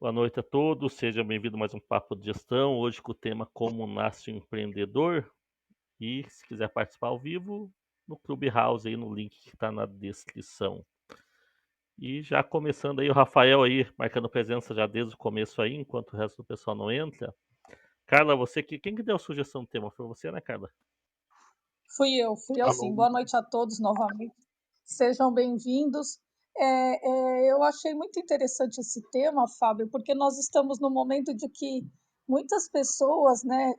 Boa noite a todos, sejam bem-vindos a mais um Papo de Gestão, hoje com o tema Como Nasce um Empreendedor. E se quiser participar ao vivo, no Clubhouse aí no link que está na descrição. E já começando aí, o Rafael aí, marcando presença já desde o começo aí, enquanto o resto do pessoal não entra. Carla, quem que deu a sugestão do tema? Foi você, né, Carla? Fui eu sim. Boa noite a todos novamente. Sejam bem-vindos. Eu achei muito interessante esse tema, Fábio, porque nós estamos no momento de que muitas pessoas, né,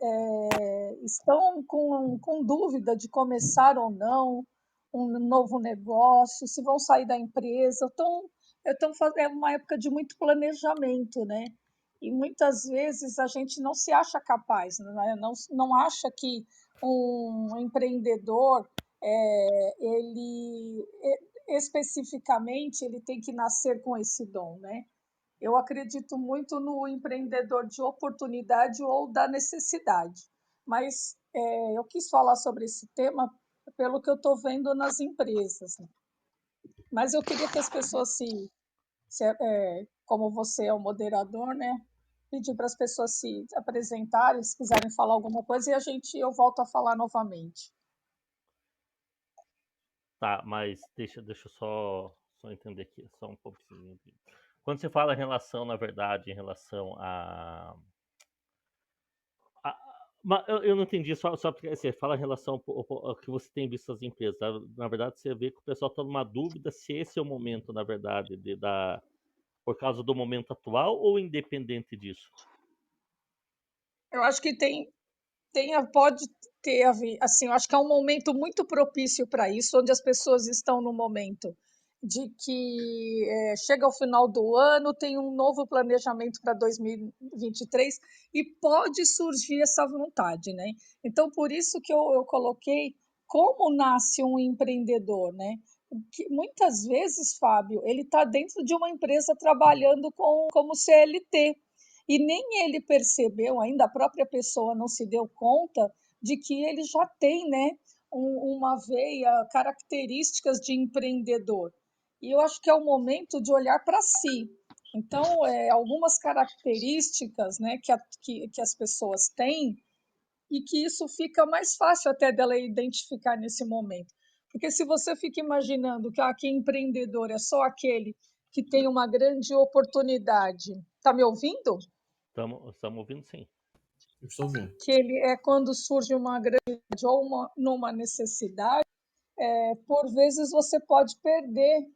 estão com dúvida de começar ou não um novo negócio, se vão sair da empresa. É uma época de muito planejamento, né? E muitas vezes a gente não se acha capaz, né? Não acha que um empreendedor, ele especificamente ele tem que nascer com esse dom, né? Eu acredito muito no empreendedor de oportunidade ou da necessidade, mas eu quis falar sobre esse tema pelo que eu estou vendo nas empresas, né? Mas eu queria que as pessoas como você é o moderador, né? Pedir para as pessoas se apresentarem, se quiserem falar alguma coisa, e eu volto a falar novamente. Tá, mas deixa eu só entender aqui, só um pouquinho. Quando você fala em relação, na verdade, em relação a- eu não entendi, só porque você fala em relação ao que você tem visto as empresas. Na verdade, você vê que o pessoal está numa dúvida se esse é o momento, na verdade, por causa do momento atual ou independente disso? Eu acho que pode ter assim, eu acho que é um momento muito propício para isso, onde as pessoas estão no momento de que chega ao final do ano, tem um novo planejamento para 2023 e pode surgir essa vontade, né? Então, por isso que eu coloquei como nasce um empreendedor, né? Que muitas vezes, Fábio, ele está dentro de uma empresa trabalhando como CLT, e nem ele percebeu ainda, a própria pessoa não se deu conta de que ele já tem, né, uma veia, características de empreendedor. E eu acho que é o momento de olhar para si. Então, algumas características, né, que as pessoas têm e que isso fica mais fácil até dela identificar nesse momento. Porque se você fica imaginando que empreendedor é só aquele que tem uma grande oportunidade. Está me ouvindo? Estamos ouvindo sim. Eu estou ouvindo. Que ele é quando surge uma grande ou numa necessidade, por vezes você pode perder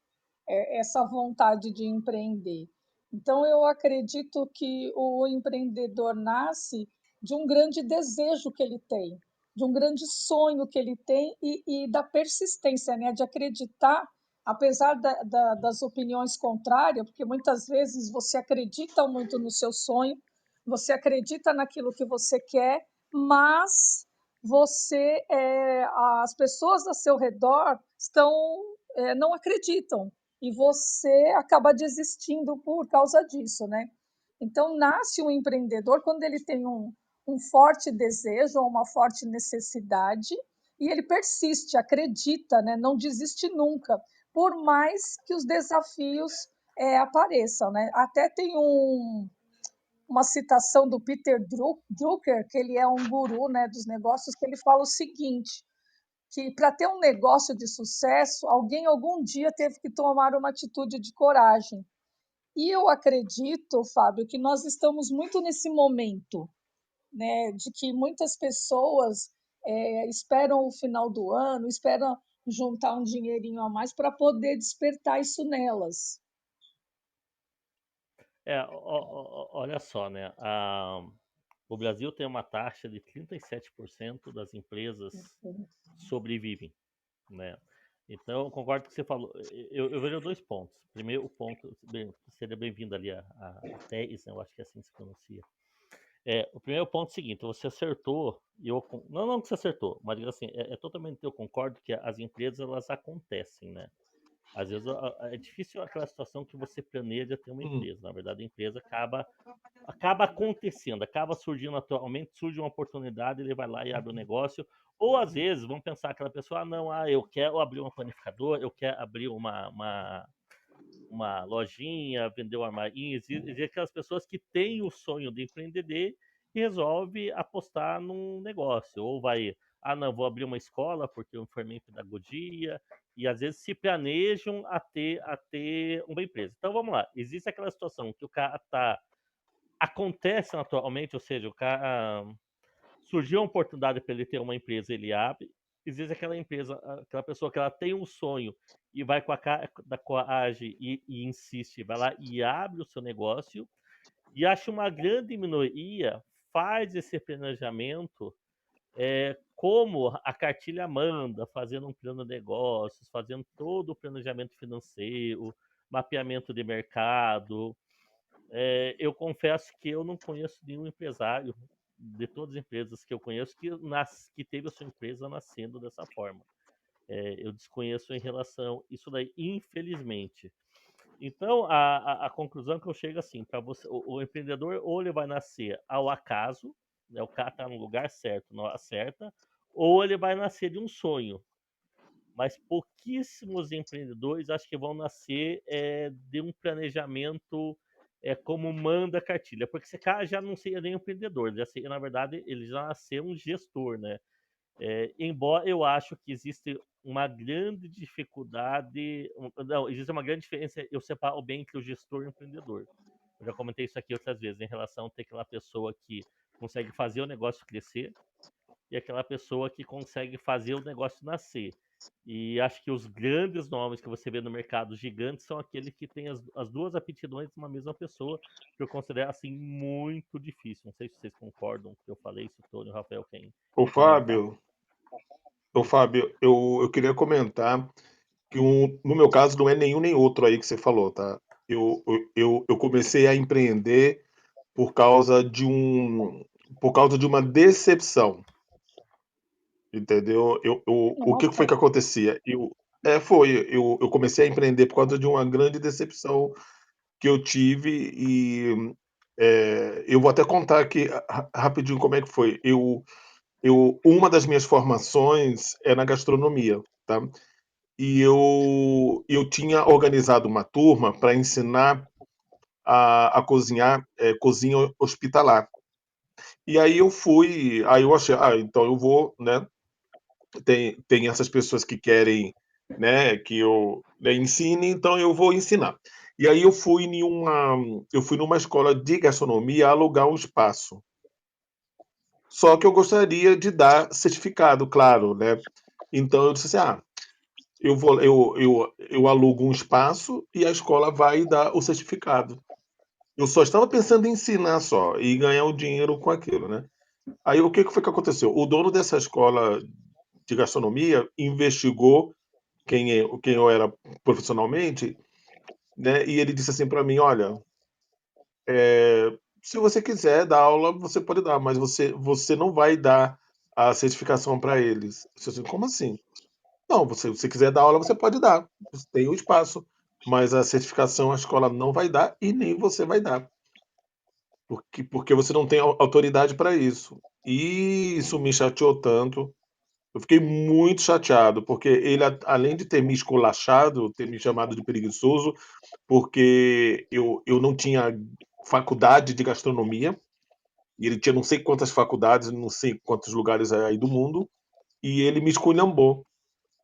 essa vontade de empreender. Então, eu acredito que o empreendedor nasce de um grande desejo que ele tem, de um grande sonho que ele tem e da persistência, né? De acreditar, apesar das opiniões contrárias, porque muitas vezes você acredita muito no seu sonho, você acredita naquilo que você quer, mas as pessoas ao seu redor não acreditam e você acaba desistindo por causa disso, né? Então, nasce um empreendedor quando ele tem um forte desejo ou uma forte necessidade e ele persiste, acredita, né? Não desiste nunca, por mais que os desafios apareçam, né? Até tem uma citação do Peter Drucker, que ele é um guru, né, dos negócios, que ele fala o seguinte, que para ter um negócio de sucesso, alguém algum dia teve que tomar uma atitude de coragem. E eu acredito, Fábio, que nós estamos muito nesse momento, né, de que muitas pessoas esperam o final do ano, esperam juntar um dinheirinho a mais para poder despertar isso nelas. Olha só, né? O Brasil tem uma taxa de 37% das empresas sobrevivem, né? Então, eu concordo com o que você falou. Eu vejo dois pontos. Primeiro, o ponto, seria bem-vindo ali a Thaís, né? Eu acho que é assim que se pronuncia. O primeiro ponto é o seguinte, você acertou, não que você acertou, mas assim, totalmente eu concordo que as empresas, elas acontecem, né? Às vezes é difícil aquela situação que você planeja ter uma empresa. Na verdade, a empresa acaba acontecendo, acaba surgindo naturalmente, surge uma oportunidade, ele vai lá e abre o negócio. Ou às vezes, vamos pensar aquela pessoa, eu quero abrir uma panificadora, eu quero abrir uma lojinha, vender um armarinho. Existem aquelas pessoas que têm o sonho de empreender e resolve apostar num negócio. Ou vai, não, vou abrir uma escola porque eu formei em pedagogia, e às vezes se planejam a ter uma empresa. Então vamos lá, existe aquela situação que o cara tá. Acontece atualmente, ou seja, o cara surgiu uma oportunidade para ele ter uma empresa, ele abre. Existe aquela empresa, aquela pessoa que ela tem um sonho e vai com a cara da coragem e insiste, vai lá e abre o seu negócio. E acho uma grande minoria faz esse planejamento como a cartilha manda, fazendo um plano de negócios, fazendo todo o planejamento financeiro, mapeamento de mercado. Eu confesso que eu não conheço nenhum empresário de todas as empresas que eu conheço que teve a sua empresa nascendo dessa forma. Eu desconheço em relação a isso daí, infelizmente. Então, a conclusão que eu chego assim, para você, o empreendedor ou ele vai nascer ao acaso, né, o cara está no lugar certo, na hora certa, ou ele vai nascer de um sonho. Mas pouquíssimos empreendedores acho que vão nascer de um planejamento como manda a cartilha, porque esse cara já não seria nem empreendedor, ele já seria, na verdade, ele já nasceu um gestor, né? Embora eu acho que existe uma grande dificuldade, não, existe uma grande diferença, eu separo bem entre o gestor e o empreendedor. Eu já comentei isso aqui outras vezes, em relação a ter aquela pessoa que consegue fazer o negócio crescer e aquela pessoa que consegue fazer o negócio nascer. E acho que os grandes nomes que você vê no mercado gigantes são aqueles que têm as duas aptidões de uma mesma pessoa, que eu considero assim muito difícil. Não sei se vocês concordam com o que eu falei, se o Tony e o Rafael querem Ô, comentar. Fábio, eu queria comentar que no meu caso não é nenhum nem outro aí que você falou, tá? Eu comecei a empreender por causa por causa de uma decepção, entendeu? O que foi que Nossa, acontecia? Eu comecei a empreender por causa de uma grande decepção que eu tive e eu vou até contar aqui rapidinho como é que foi. Uma das minhas formações é na gastronomia, tá? E eu tinha organizado uma turma para ensinar a cozinhar, cozinha hospitalar. E aí aí eu achei, então eu vou, né? Tem essas pessoas que querem, né, que eu, né, ensine, então eu vou ensinar. E aí eu fui numa escola de gastronomia alugar um espaço. Só que eu gostaria de dar certificado, claro, né? Então eu disse assim, eu alugo um espaço e a escola vai dar o certificado. Eu só estava pensando em ensinar só e ganhar o dinheiro com aquilo, né? Aí o que foi que aconteceu? O dono dessa escola de gastronomia investigou quem eu era profissionalmente, né? E ele disse assim para mim, olha, se você quiser dar aula, você pode dar, mas você não vai dar a certificação para eles. Eu disse assim, como assim? Não, se você quiser dar aula, você pode dar. Você tem o espaço, mas a certificação a escola não vai dar e nem você vai dar, porque você não tem autoridade para isso. E isso me chateou tanto. Eu fiquei muito chateado, porque ele, além de ter me esculachado, ter me chamado de preguiçoso, porque eu não tinha faculdade de gastronomia, e ele tinha não sei quantas faculdades, não sei quantos lugares aí do mundo, e ele me esculhambou.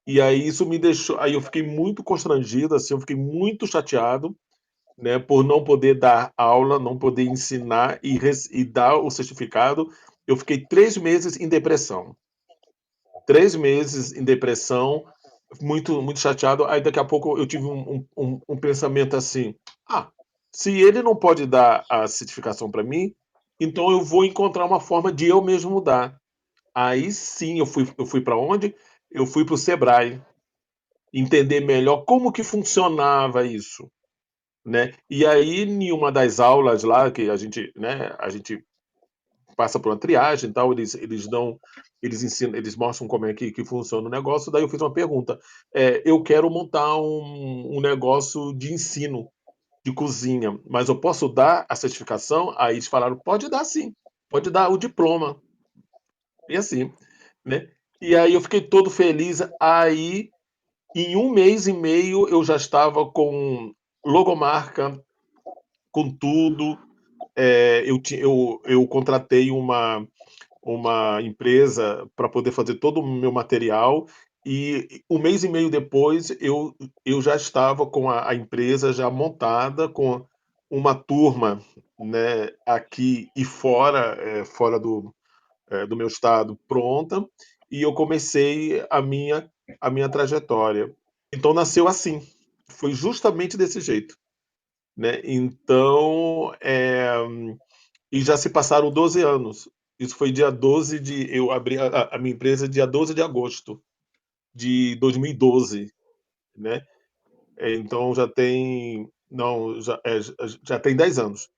E aí isso me deixou. Aí eu fiquei muito constrangido, assim, eu fiquei muito chateado, né, por não poder dar aula, não poder ensinar e dar o certificado. Eu fiquei 3 meses em depressão. 3 meses em depressão, muito, muito chateado. Aí daqui a pouco eu tive um pensamento assim: ah, se ele não pode dar a certificação para mim, então eu vou encontrar uma forma de eu mesmo dar. Aí sim, eu fui para onde? Eu fui para o Sebrae, entender melhor como que funcionava isso, né? E aí, em uma das aulas lá que a gente passa por uma triagem e tal, eles dão, eles ensinam, eles mostram como é que funciona o negócio. Daí eu fiz uma pergunta: eu quero montar um negócio de ensino de cozinha, mas eu posso dar a certificação? Aí eles falaram: pode dar sim, pode dar o diploma. E assim, né? E aí eu fiquei todo feliz. Aí, em 1 mês e meio, eu já estava com logomarca, com tudo. Eu contratei uma empresa para poder fazer todo o meu material e um mês e meio depois eu já estava com a empresa já montada, com uma turma, né, aqui e fora, fora do meu estado, pronta, e eu comecei a minha trajetória. Então nasceu assim, foi justamente desse jeito, né? Então, e já se passaram 12 anos. Isso foi dia 12 de. Eu abri a minha empresa dia 12 de agosto de 2012, né? Então já tem. Não, já tem 10 anos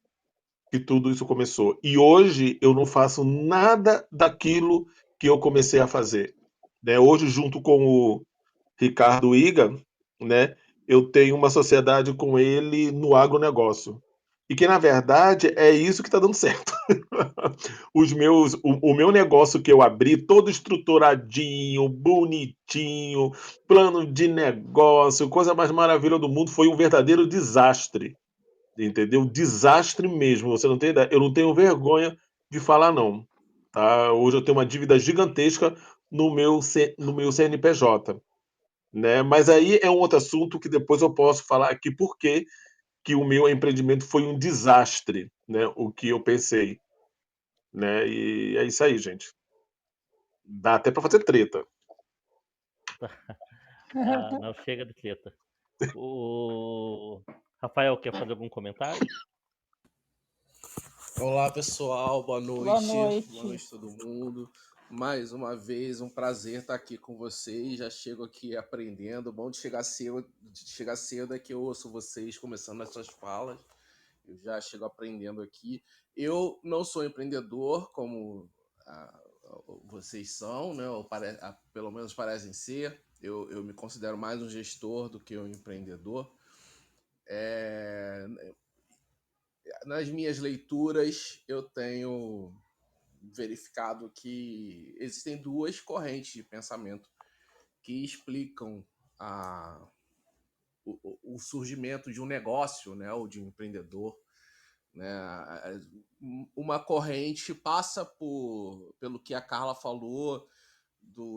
que tudo isso começou. E hoje eu não faço nada daquilo que eu comecei a fazer. Né? Hoje, junto com o Ricardo Iga, né, eu tenho uma sociedade com ele no agronegócio. E que, na verdade, é isso que está dando certo. O meu negócio que eu abri, todo estruturadinho, bonitinho, plano de negócio, coisa mais maravilhosa do mundo, foi um verdadeiro desastre. Entendeu? Desastre mesmo. Você não tem ideia. Eu não tenho vergonha de falar, não. Tá? Hoje eu tenho uma dívida gigantesca no meu CNPJ. Né? Mas aí é um outro assunto que depois eu posso falar aqui porque que o meu empreendimento foi um desastre, né? O que eu pensei, né? E é isso aí, gente. Dá até para fazer treta. Não chega de treta. O Rafael quer fazer algum comentário? Olá, pessoal. Boa Boa noite. noite. Boa noite, todo mundo. Mais uma vez, um prazer estar aqui com vocês. Já chego aqui aprendendo. Bom de chegar cedo é que eu ouço vocês começando as suas falas. Eu já chego aprendendo aqui. Eu não sou empreendedor, como vocês são, né? Ou pelo menos parecem ser. Eu me considero mais um gestor do que um empreendedor. Nas minhas leituras, eu tenho verificado que existem duas correntes de pensamento que explicam o surgimento de um negócio, né, ou de um empreendedor. Né? Uma corrente passa pelo que a Carla falou,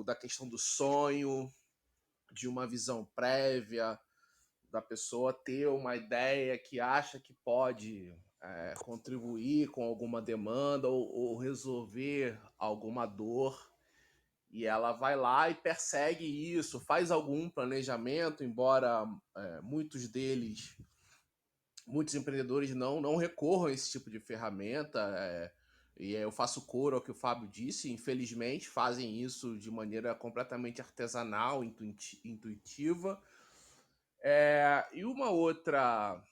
da questão do sonho, de uma visão prévia, da pessoa ter uma ideia que acha que pode contribuir com alguma demanda ou resolver alguma dor, e ela vai lá e persegue isso, faz algum planejamento, embora muitos empreendedores não recorram a esse tipo de ferramenta, e eu faço coro ao que o Fábio disse, infelizmente fazem isso de maneira completamente artesanal, intuitiva. E uma outra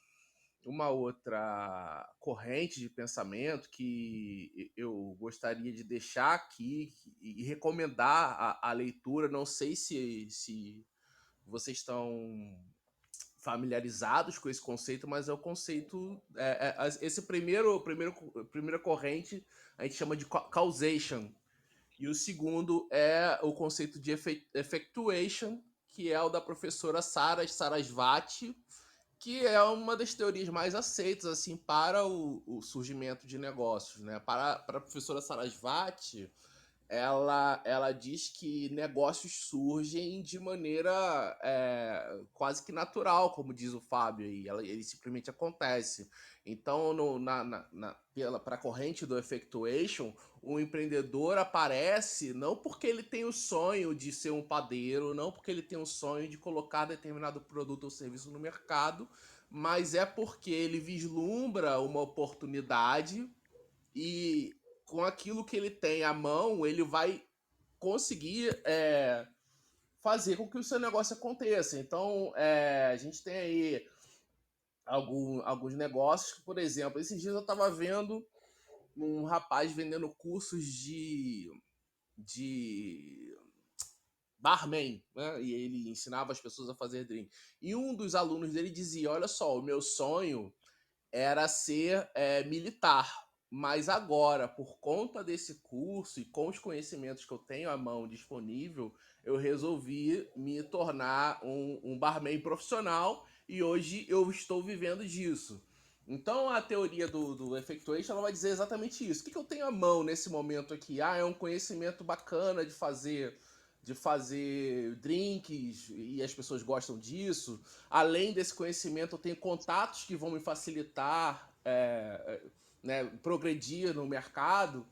corrente de pensamento que eu gostaria de deixar aqui e recomendar a leitura, não sei se vocês estão familiarizados com esse conceito, mas é o conceito, esse primeira corrente a gente chama de causation, e o segundo é o conceito de effectuation, que é o da professora Sarasvati, que é uma das teorias mais aceitas assim para o surgimento de negócios, né? Para a professora Sarasvati, ela diz que negócios surgem de maneira quase que natural, como diz o Fábio, e ele simplesmente acontece. Então, para a corrente do effectuation, o empreendedor aparece não porque ele tem o sonho de ser um padeiro, não porque ele tem o sonho de colocar determinado produto ou serviço no mercado, mas é porque ele vislumbra uma oportunidade e com aquilo que ele tem à mão, ele vai conseguir fazer com que o seu negócio aconteça. Então, a gente tem aí alguns negócios, por exemplo, esses dias eu estava vendo um rapaz vendendo cursos de barman, né? E ele ensinava as pessoas a fazer drink. E um dos alunos dele dizia: olha só, o meu sonho era ser militar, mas agora, por conta desse curso e com os conhecimentos que eu tenho à mão disponível, eu resolvi me tornar um barman profissional e hoje eu estou vivendo disso. Então a teoria do Effectuation ela vai dizer exatamente isso. O que eu tenho à mão nesse momento aqui? É um conhecimento bacana de fazer drinks e as pessoas gostam disso. Além desse conhecimento, eu tenho contatos que vão me facilitar né, progredir no mercado.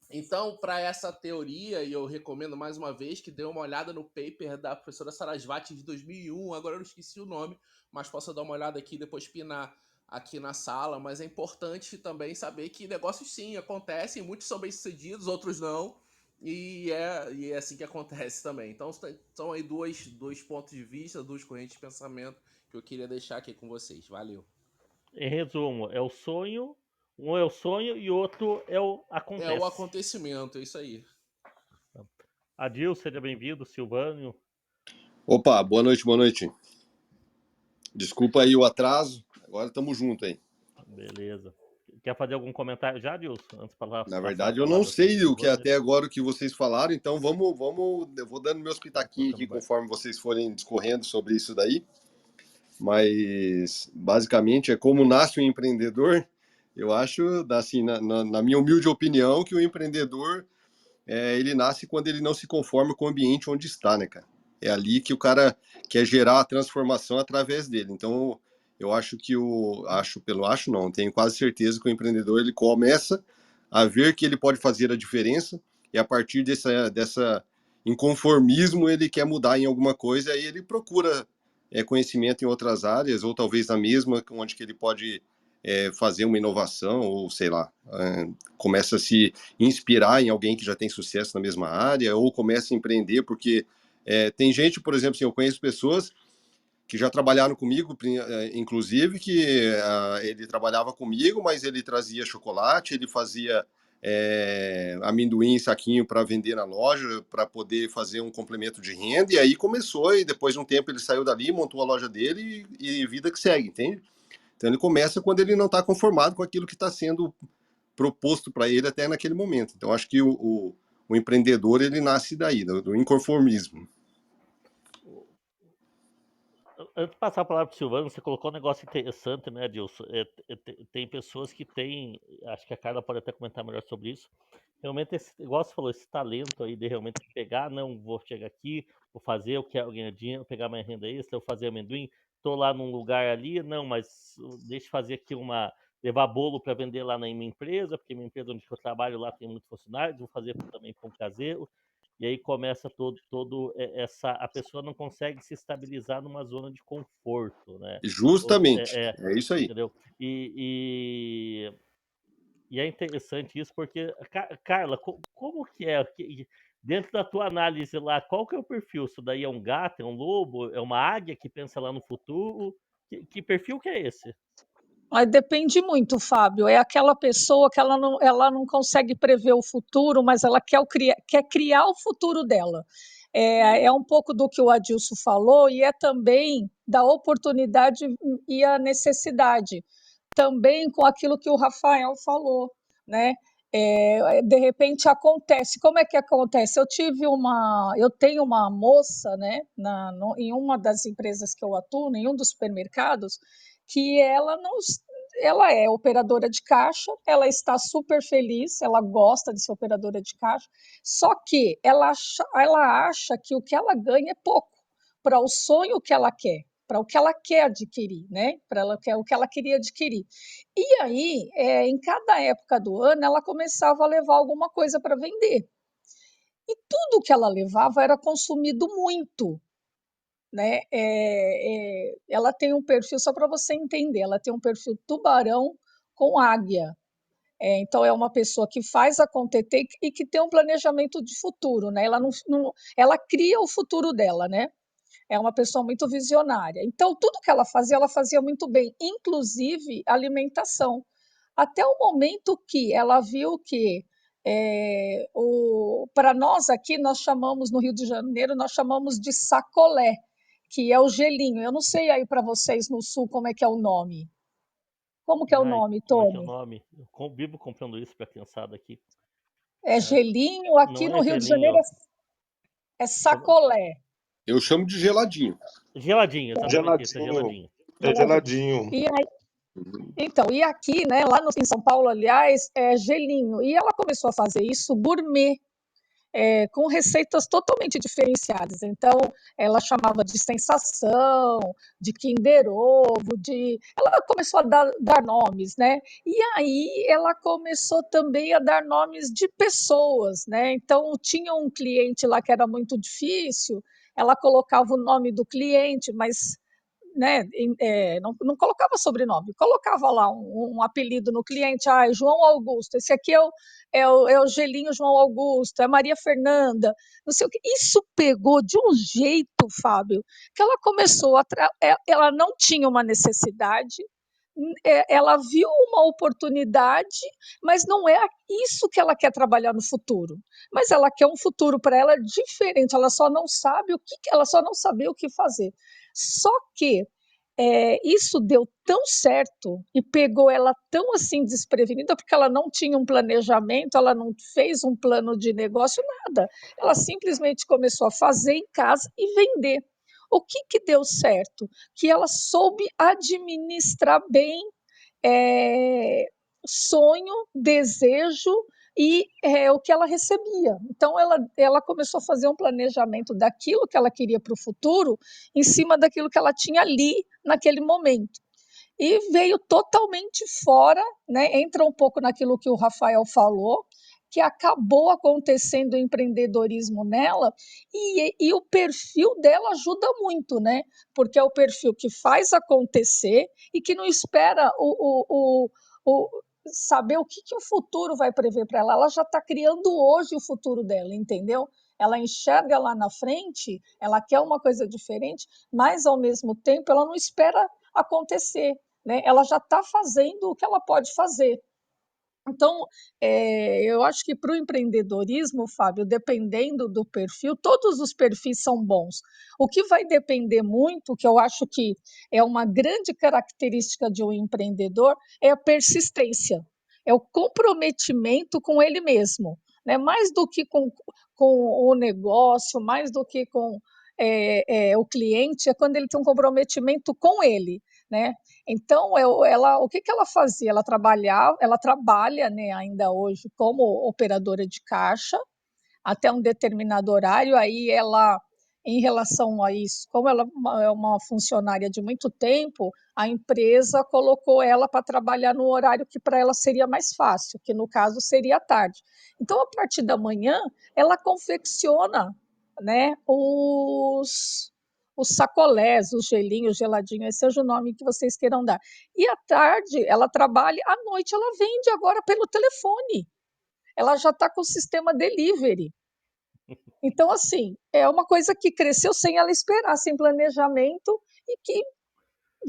Então, para essa teoria, e eu recomendo mais uma vez que dê uma olhada no paper da professora Sarasvati de 2001, agora eu não esqueci o nome, mas posso dar uma olhada aqui e depois pinar aqui na sala, mas é importante também saber que negócios sim acontecem, muitos são bem-sucedidos, outros não, e é assim que acontece também. Então, são aí dois pontos de vista, duas correntes de pensamento que eu queria deixar aqui com vocês. Valeu. Em resumo, é o sonho, um é o sonho e outro é o É o acontece. acontecimento, é isso aí. Adil, seja bem-vindo, Silvânio. Opa, boa noite, boa noite. Desculpa aí o atraso, agora estamos juntos aí. Beleza. Quer fazer algum comentário já, Adilson? Antes para Na verdade, eu não sei o que até agora o que vocês falaram, então eu vou dando meus pitaquinhos aqui conforme vocês forem discorrendo sobre isso daí. Mas, basicamente, é como nasce um empreendedor. Eu acho, assim, na minha humilde opinião, que o empreendedor, ele nasce quando ele não se conforma com o ambiente onde está, né, cara? É ali que o cara quer gerar a transformação através dele. Então, eu acho que tenho quase certeza que o empreendedor, ele começa a ver que ele pode fazer a diferença e a partir dessa inconformismo ele quer mudar em alguma coisa, aí ele procura conhecimento em outras áreas, ou talvez na mesma, onde que ele pode fazer uma inovação, ou sei lá, começa a se inspirar em alguém que já tem sucesso na mesma área, ou começa a empreender, porque tem gente, por exemplo, assim, eu conheço pessoas que já trabalharam comigo, inclusive, que ele trabalhava comigo, mas ele trazia chocolate, ele fazia amendoim em saquinho para vender na loja, para poder fazer um complemento de renda, e aí começou, e depois de um tempo ele saiu dali, montou a loja dele, e vida que segue, entende? Então ele começa quando ele não está conformado com aquilo que está sendo proposto para ele até naquele momento. Então acho que o empreendedor, ele nasce daí, do inconformismo. Antes de passar a palavra para o Silvano, você colocou um negócio interessante, né, Adilson? Tem pessoas que têm, acho que a Carla pode até comentar melhor sobre isso, realmente, igual você falou, esse talento aí de realmente pegar, não, vou chegar aqui, vou fazer, eu quero ganhar dinheiro, pegar minha renda extra, eu fazer amendoim, tô lá num lugar ali, não, mas deixa eu fazer aqui levar bolo para vender lá na minha empresa, porque minha empresa onde eu trabalho lá tem muitos funcionários, vou fazer também pão caseiro, e aí começa a pessoa não consegue se estabilizar numa zona de conforto, né? Justamente, é isso aí. Entendeu? E é interessante isso porque, Carla, como que é? Dentro da tua análise lá, qual que é o perfil? Isso daí é um gato, é um lobo, é uma águia que pensa lá no futuro? Que perfil que é esse? Aí depende muito, Fábio. É aquela pessoa que ela não consegue prever o futuro, mas ela quer criar o futuro dela. É um pouco do que o Adilson falou, e é também da oportunidade e a necessidade. Também com aquilo que o Rafael falou, né? De repente acontece. Como é que acontece? Eu tenho uma moça, né, em uma das empresas que eu atuo, em um dos supermercados, que ela é operadora de caixa, ela está super feliz, ela gosta de ser operadora de caixa, só que ela acha que o que ela ganha é pouco para o sonho que ela quer, para o que ela quer adquirir, né? O que ela queria adquirir. E aí, em cada época do ano, ela começava a levar alguma coisa para vender. E tudo que ela levava era consumido muito, né? Ela tem um perfil, só para você entender, ela tem um perfil tubarão com águia. Então, é uma pessoa que faz acontecer e que tem um planejamento de futuro, né? Ela cria o futuro dela, né? É uma pessoa muito visionária. Então, tudo que ela fazia muito bem, inclusive alimentação. Até o momento que ela viu que para nós aqui, nós chamamos, no Rio de Janeiro, nós chamamos de sacolé, que é o gelinho. Eu não sei aí para vocês no Sul como é que é o nome. Como que é o nome, Como é que é o Tony? nome? Eu vivo comprando isso para a criançada aqui. Gelinho, aqui Não no é Rio de gelinho. Janeiro é sacolé. Eu chamo de geladinho. Geladinho, exatamente isso, é Geladinho. geladinho. É geladinho. E aí, então, e aqui, né, lá em São Paulo, aliás, é gelinho. E ela começou a fazer isso gourmet, com receitas totalmente diferenciadas. Então, ela chamava de sensação, de Kinder Ovo, ela começou a dar nomes, né? E aí ela começou também a dar nomes de pessoas, né? Então, tinha um cliente lá que era muito difícil, ela colocava o nome do cliente, mas né, não colocava sobrenome, colocava lá um apelido no cliente, João Augusto, esse aqui é o Gelinho João Augusto, é Maria Fernanda, não sei o que. Isso pegou de um jeito, Fábio, que ela começou ela não tinha uma necessidade, ela viu uma oportunidade, mas não é isso que ela quer trabalhar no futuro. Mas ela quer um futuro para ela diferente, ela só não sabe ela só não sabia o que fazer. Só que isso deu tão certo e pegou ela tão assim desprevenida, porque ela não tinha um planejamento, ela não fez um plano de negócio, nada. Ela simplesmente começou a fazer em casa e vender. O que deu certo? Que ela soube administrar bem sonho, desejo e o que ela recebia. Então, ela começou a fazer um planejamento daquilo que ela queria para o futuro em cima daquilo que ela tinha ali naquele momento. E veio totalmente fora, né? Entra um pouco naquilo que o Rafael falou, que acabou acontecendo o empreendedorismo nela, e o perfil dela ajuda muito, né? Porque é o perfil que faz acontecer e que não espera saber o que o futuro vai prever para ela. Ela já está criando hoje o futuro dela, entendeu? Ela enxerga lá na frente, ela quer uma coisa diferente, mas ao mesmo tempo ela não espera acontecer, né? Ela já está fazendo o que ela pode fazer. Então, eu acho que para o empreendedorismo, Fábio, dependendo do perfil, todos os perfis são bons. O que vai depender muito, que eu acho que é uma grande característica de um empreendedor, é a persistência, é o comprometimento com ele mesmo, né? Mais do que com o negócio, mais do que com o cliente, é quando ele tem um comprometimento com ele, né? Então, o que ela fazia? Ela trabalha, né, ainda hoje como operadora de caixa até um determinado horário. Aí ela, em relação a isso, como ela é uma funcionária de muito tempo, a empresa colocou ela para trabalhar no horário que para ela seria mais fácil, que no caso seria à tarde. Então, a partir da manhã, ela confecciona, né, os sacolés, os gelinhos, geladinhos, seja o nome que vocês queiram dar. E à tarde ela trabalha, à noite ela vende agora pelo telefone. Ela já está com o sistema delivery. Então, assim, é uma coisa que cresceu sem ela esperar, sem planejamento, e que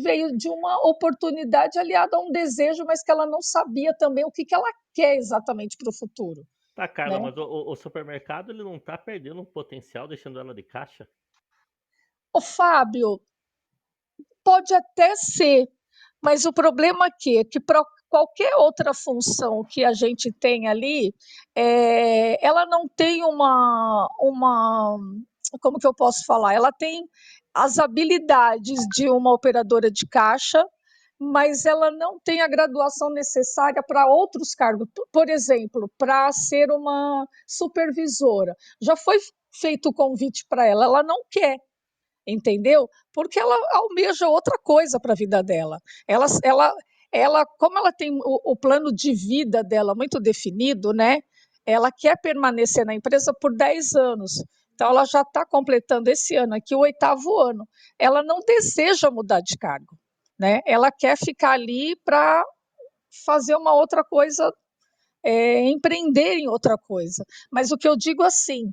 veio de uma oportunidade aliada a um desejo, mas que ela não sabia também o que ela quer exatamente para o futuro. Tá, Carla, Né? mas o supermercado ele não tá perdendo um potencial deixando ela de caixa? Ô, Fábio, pode até ser, mas o problema aqui é que para qualquer outra função que a gente tem ali, ela não tem como que eu posso falar? Ela tem as habilidades de uma operadora de caixa, mas ela não tem a graduação necessária para outros cargos. Por exemplo, para ser uma supervisora. Já foi feito o convite para ela, ela não quer. Entendeu? Porque ela almeja outra coisa para a vida dela. Como ela tem o plano de vida dela muito definido, né? Ela quer permanecer na empresa por 10 anos. Então, ela já está completando esse ano aqui o 8º ano. Ela não deseja mudar de cargo, né? Ela quer ficar ali para fazer uma outra coisa, empreender em outra coisa. Mas o que eu digo assim,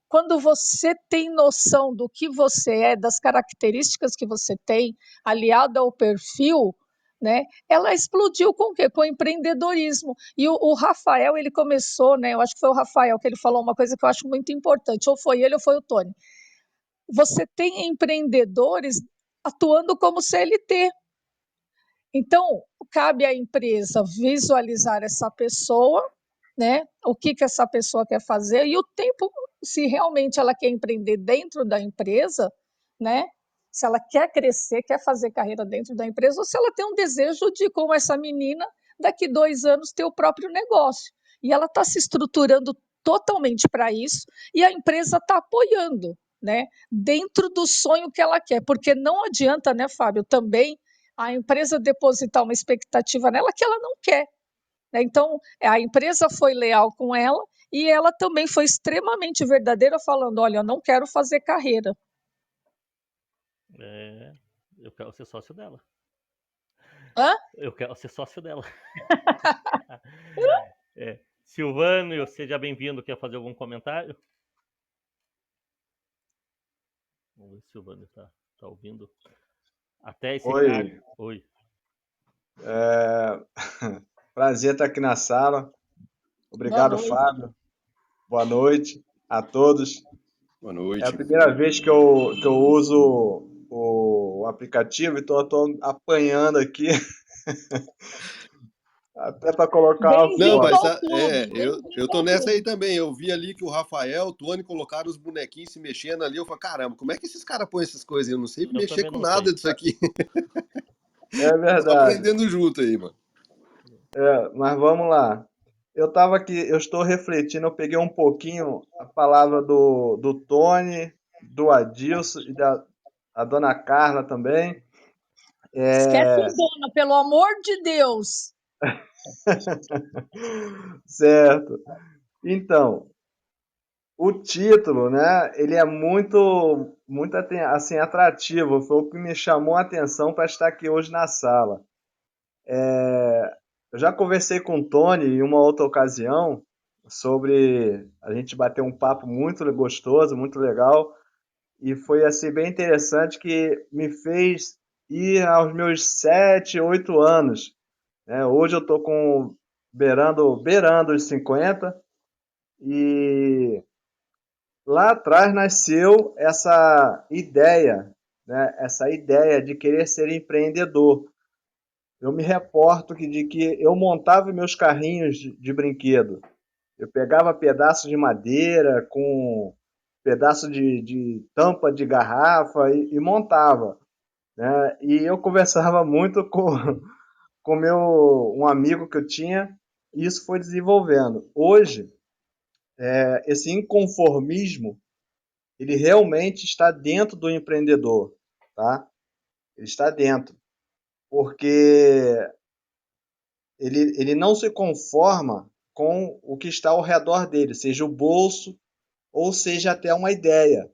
quando você tem noção do que você é, das características que você tem, aliado ao perfil, né? Ela explodiu com o quê? Com o empreendedorismo. E o Rafael, ele começou, né? Eu acho que foi o Rafael que ele falou uma coisa que eu acho muito importante, ou foi ele ou foi o Tony. Você tem empreendedores atuando como CLT. Então, cabe à empresa visualizar essa pessoa, né? O que essa pessoa quer fazer e o tempo, se realmente ela quer empreender dentro da empresa, né? Se ela quer crescer, quer fazer carreira dentro da empresa, ou se ela tem um desejo de, como essa menina, daqui 2 anos ter o próprio negócio. E ela está se estruturando totalmente para isso e a empresa está apoiando, né? Dentro do sonho que ela quer, porque não adianta, né, Fábio, também a empresa depositar uma expectativa nela que ela não quer. Então, a empresa foi leal com ela e ela também foi extremamente verdadeira, falando: olha, eu não quero fazer carreira. Eu quero ser sócio dela. Hã? Eu quero ser sócio dela. Silvânio, seja bem-vindo. Quer fazer algum comentário? Vamos ver se o Silvânio tá ouvindo. Até esse cara. Oi. Prazer estar aqui na sala. Obrigado, Boa noite. Fábio. Boa noite a todos. Boa noite. É a primeira vez que eu uso o aplicativo, então eu estou apanhando aqui até para colocar uma Não, Bem-vindo foto. mas ao clube. eu tô nessa aí também. Eu vi ali que o Rafael, o Tony colocaram os bonequinhos se mexendo ali. Eu falei, caramba, como é que esses caras põem essas coisas? Eu não sei Eu mexer também com não nada sei. disso aqui. É Tô verdade. aprendendo junto aí, mano. Mas vamos lá. Eu estava aqui, eu estou refletindo, eu peguei um pouquinho a palavra do Tony, do Adilson e a dona Carla também. Esquece o dono, pelo amor de Deus. Certo. Então, o título, né, ele é muito assim, atrativo. Foi o que me chamou a atenção para estar aqui hoje na sala. Eu já conversei com o Tony em uma outra ocasião sobre a gente bater um papo muito gostoso, muito legal, e foi assim bem interessante que me fez ir aos meus 7, 8 anos, né? Hoje eu estou beirando os 50 e lá atrás nasceu essa ideia, né? Essa ideia de querer ser empreendedor. Eu me reporto de que eu montava meus carrinhos de brinquedo. Eu pegava pedaço de madeira com pedaço de tampa de garrafa e montava, né? E eu conversava muito com um amigo que eu tinha e isso foi desenvolvendo. Hoje, esse inconformismo ele realmente está dentro do empreendedor, tá? Ele está dentro, porque ele não se conforma com o que está ao redor dele, seja o bolso ou seja até uma ideia,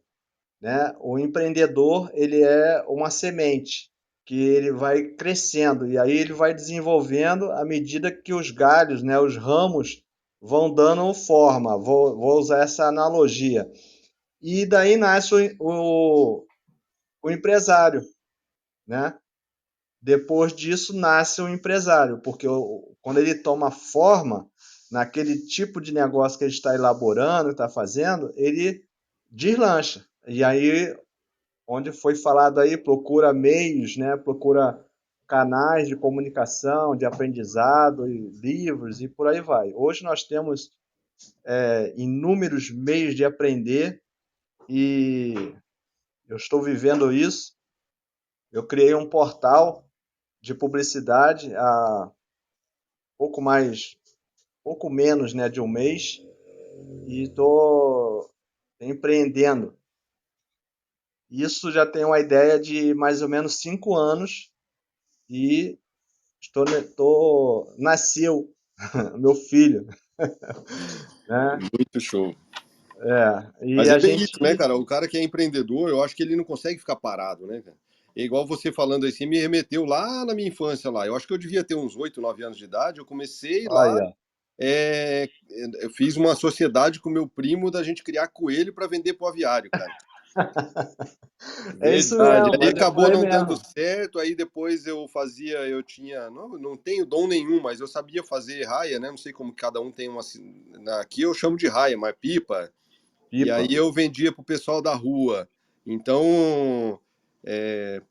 né? O empreendedor ele é uma semente que ele vai crescendo e aí ele vai desenvolvendo à medida que os galhos, né, os ramos vão dando forma. Vou usar essa analogia. E daí nasce o empresário, né? Depois disso nasce o empresário, porque quando ele toma forma naquele tipo de negócio que ele está elaborando, está fazendo, ele deslancha. E aí, onde foi falado aí, procura meios, né? Procura canais de comunicação, de aprendizado, livros e por aí vai. Hoje nós temos inúmeros meios de aprender e eu estou vivendo isso. Eu criei um portal de publicidade há pouco menos, né, de um mês e estou empreendendo. Isso já tem uma ideia de mais ou menos 5 anos e nasceu meu filho, né? Muito show. E Mas a é bem gente isso, né, cara? O cara que é empreendedor, eu acho que ele não consegue ficar parado, né, cara? É igual você falando assim, me remeteu lá na minha infância lá. Eu acho que eu devia ter uns 8, 9 anos de idade. Eu comecei lá, olha, eu fiz uma sociedade com meu primo da gente criar coelho para vender pro aviário, cara. é isso Verdade. mesmo, Aí mas é por acabou aí não dando mesmo. certo. Aí depois eu tinha, não tenho dom nenhum, mas eu sabia fazer raia, né? Não sei como cada um tem uma. Aqui eu chamo de raia, mas pipa. E aí Pipa. eu vendia pro pessoal da rua. Então,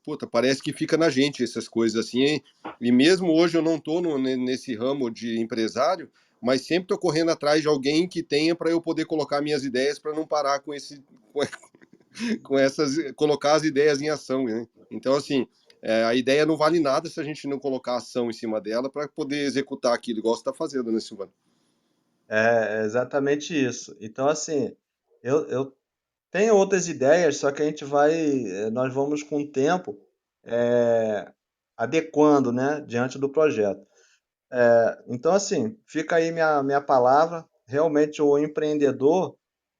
puta, parece que fica na gente essas coisas assim, hein? E mesmo hoje eu não tô nesse ramo de empresário, mas sempre estou correndo atrás de alguém que tenha para eu poder colocar minhas ideias para não parar com essas, colocar as ideias em ação, né? Então, assim, a ideia não vale nada se a gente não colocar ação em cima dela para poder executar aquilo, igual você está fazendo, né, Silvano? É exatamente isso. Então, assim, eu tenho outras ideias, só que nós vamos com o tempo adequando, né, diante do projeto. Então, assim, fica aí minha palavra. Realmente, o empreendedor,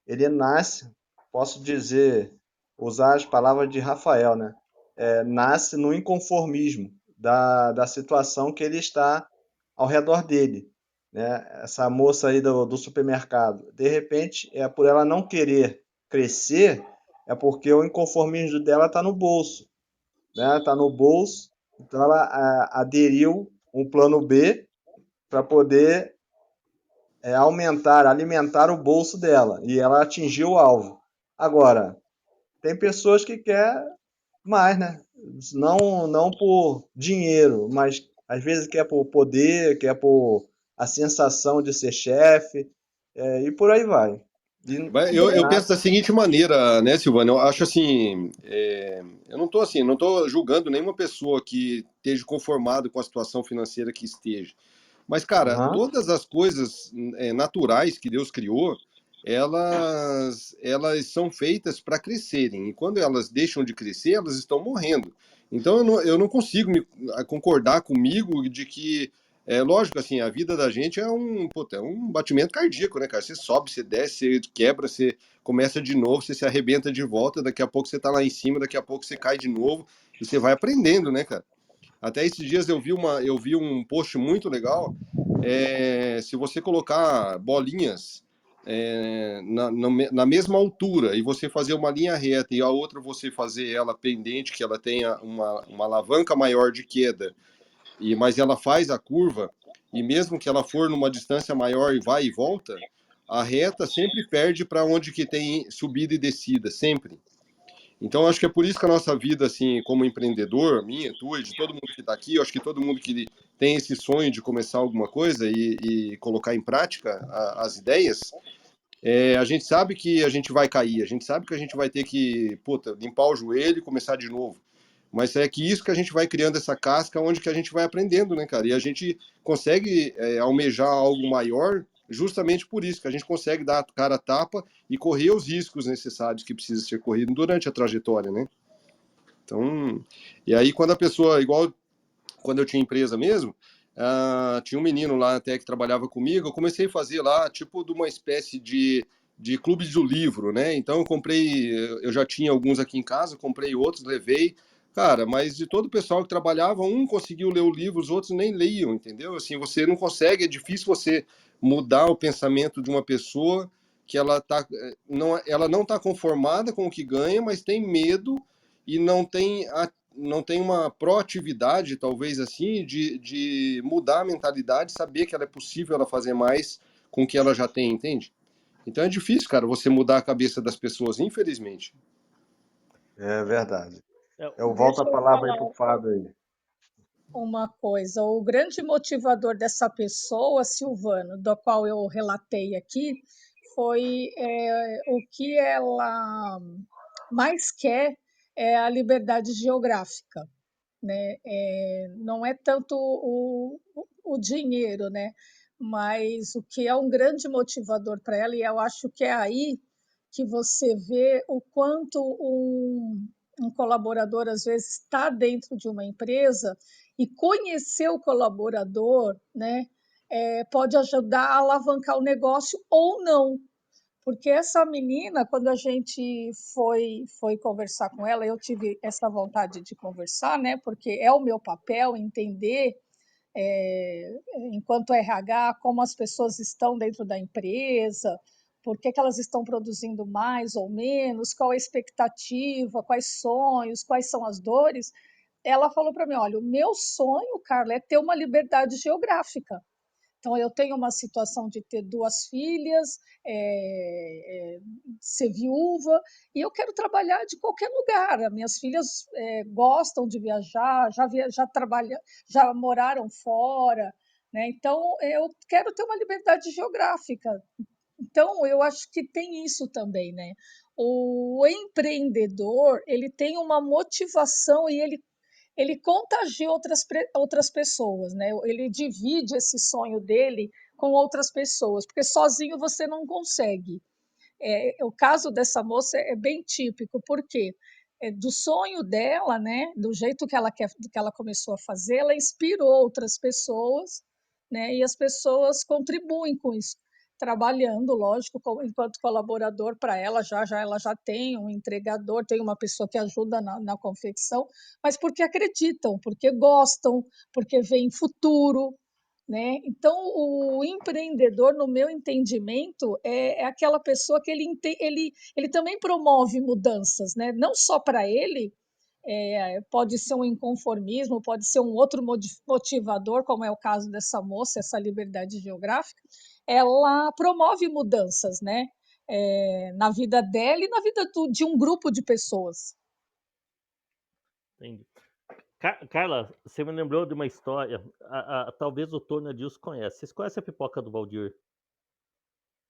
ele nasce, posso dizer, usar as palavras de Rafael, né? Nasce no inconformismo da situação que ele está ao redor dele, né? Essa moça aí do supermercado, de repente, é por ela não querer crescer, é porque o inconformismo dela está no bolso, né? Está no bolso, então ela aderiu um plano B para poder alimentar o bolso dela, e ela atingiu o alvo. Agora, tem pessoas que querem mais, né? Não por dinheiro, mas às vezes quer por poder, quer por a sensação de ser chefe, e por aí vai. E Eu nada, penso da seguinte maneira, né, Silvano? Eu acho assim, eu não estou assim, não estou julgando nenhuma pessoa que esteja conformado com a situação financeira que esteja. Mas, cara, aham, todas as coisas naturais que Deus criou, elas são feitas para crescerem. E quando elas deixam de crescer, elas estão morrendo. Então, eu não consigo concordar comigo de que, lógico, assim, a vida da gente é um batimento cardíaco, né, cara? Você sobe, você desce, você quebra, você começa de novo, você se arrebenta de volta, daqui a pouco você tá lá em cima, daqui a pouco você cai de novo, e você vai aprendendo, né, cara? Até esses dias eu vi um post muito legal. Se você colocar bolinhas na mesma altura e você fazer uma linha reta e a outra você fazer ela pendente, que ela tenha uma alavanca maior de queda, mas ela faz a curva, e mesmo que ela for numa distância maior e vai e volta, a reta sempre perde para onde que tem subida e descida, sempre. Então, acho que é por isso que a nossa vida, assim, como empreendedor, minha, tua, e de todo mundo que está aqui, eu acho que todo mundo que tem esse sonho de começar alguma coisa e colocar em prática as ideias, a gente sabe que a gente vai cair, a gente sabe que a gente vai ter que, puta, limpar o joelho e começar de novo. Mas é que isso que a gente vai criando essa casca onde que a gente vai aprendendo, né, cara? E a gente consegue almejar algo maior justamente por isso, que a gente consegue dar a cara a tapa e correr os riscos necessários que precisa ser corrido durante a trajetória, né? Então, e aí quando a pessoa, igual quando eu tinha empresa mesmo, tinha um menino lá até que trabalhava comigo, eu comecei a fazer lá, tipo, de uma espécie de clube do livro, né? Então eu já tinha alguns aqui em casa, comprei outros, levei, cara, mas de todo o pessoal que trabalhava, um conseguiu ler o livro, os outros nem liam, entendeu? Assim, você não consegue, é difícil você mudar o pensamento de uma pessoa que ela não está conformada com o que ganha, mas tem medo e não tem uma proatividade, talvez assim, de mudar a mentalidade, saber que ela é possível ela fazer mais com o que ela já tem, entende? Então é difícil, cara, você mudar a cabeça das pessoas, infelizmente. é verdade. É, Eu volto Deixa a eu palavra aí para falar o Fábio aí. uma coisa. O grande motivador dessa pessoa, Silvano, do qual eu relatei aqui, foi o que ela mais quer é a liberdade geográfica, né? Não é tanto o dinheiro, né? Mas o que é um grande motivador para ela, e eu acho que é aí que você vê o quanto um colaborador, às vezes, está dentro de uma empresa e conhecer o colaborador, né? Pode ajudar a alavancar o negócio ou não, porque essa menina, quando a gente foi conversar com ela, eu tive essa vontade de conversar, né? Porque é o meu papel entender, enquanto RH, como as pessoas estão dentro da empresa, por que elas estão produzindo mais ou menos, qual a expectativa, quais sonhos, quais são as dores. Ela falou para mim: olha, o meu sonho, Carla, é ter uma liberdade geográfica. Então, eu tenho uma situação de ter 2 filhas, ser viúva, e eu quero trabalhar de qualquer lugar. As minhas filhas gostam de viajar, já moraram fora, né? Então, eu quero ter uma liberdade geográfica. Então, eu acho que tem isso também, né? O empreendedor, ele tem uma motivação e ele contagia outras pessoas, né? Ele divide esse sonho dele com outras pessoas, porque sozinho você não consegue. O caso dessa moça é bem típico, porque do sonho dela, né, do jeito que ela começou a fazer, ela inspirou outras pessoas, né, e as pessoas contribuem com isso, trabalhando, lógico, enquanto colaborador para ela, ela já tem um entregador, tem uma pessoa que ajuda na confecção, mas porque acreditam, porque gostam, porque veem futuro, né? Então, o empreendedor, no meu entendimento, é aquela pessoa que ele também promove mudanças, né? Não só para ele, pode ser um inconformismo, pode ser um outro motivador, como é o caso dessa moça, essa liberdade geográfica, ela promove mudanças, né? Na vida dela e na vida de um grupo de pessoas. Entendi. Carla, você me lembrou de uma história. Talvez o Tony Adilson conhece. Vocês conhecem a pipoca do Valdir?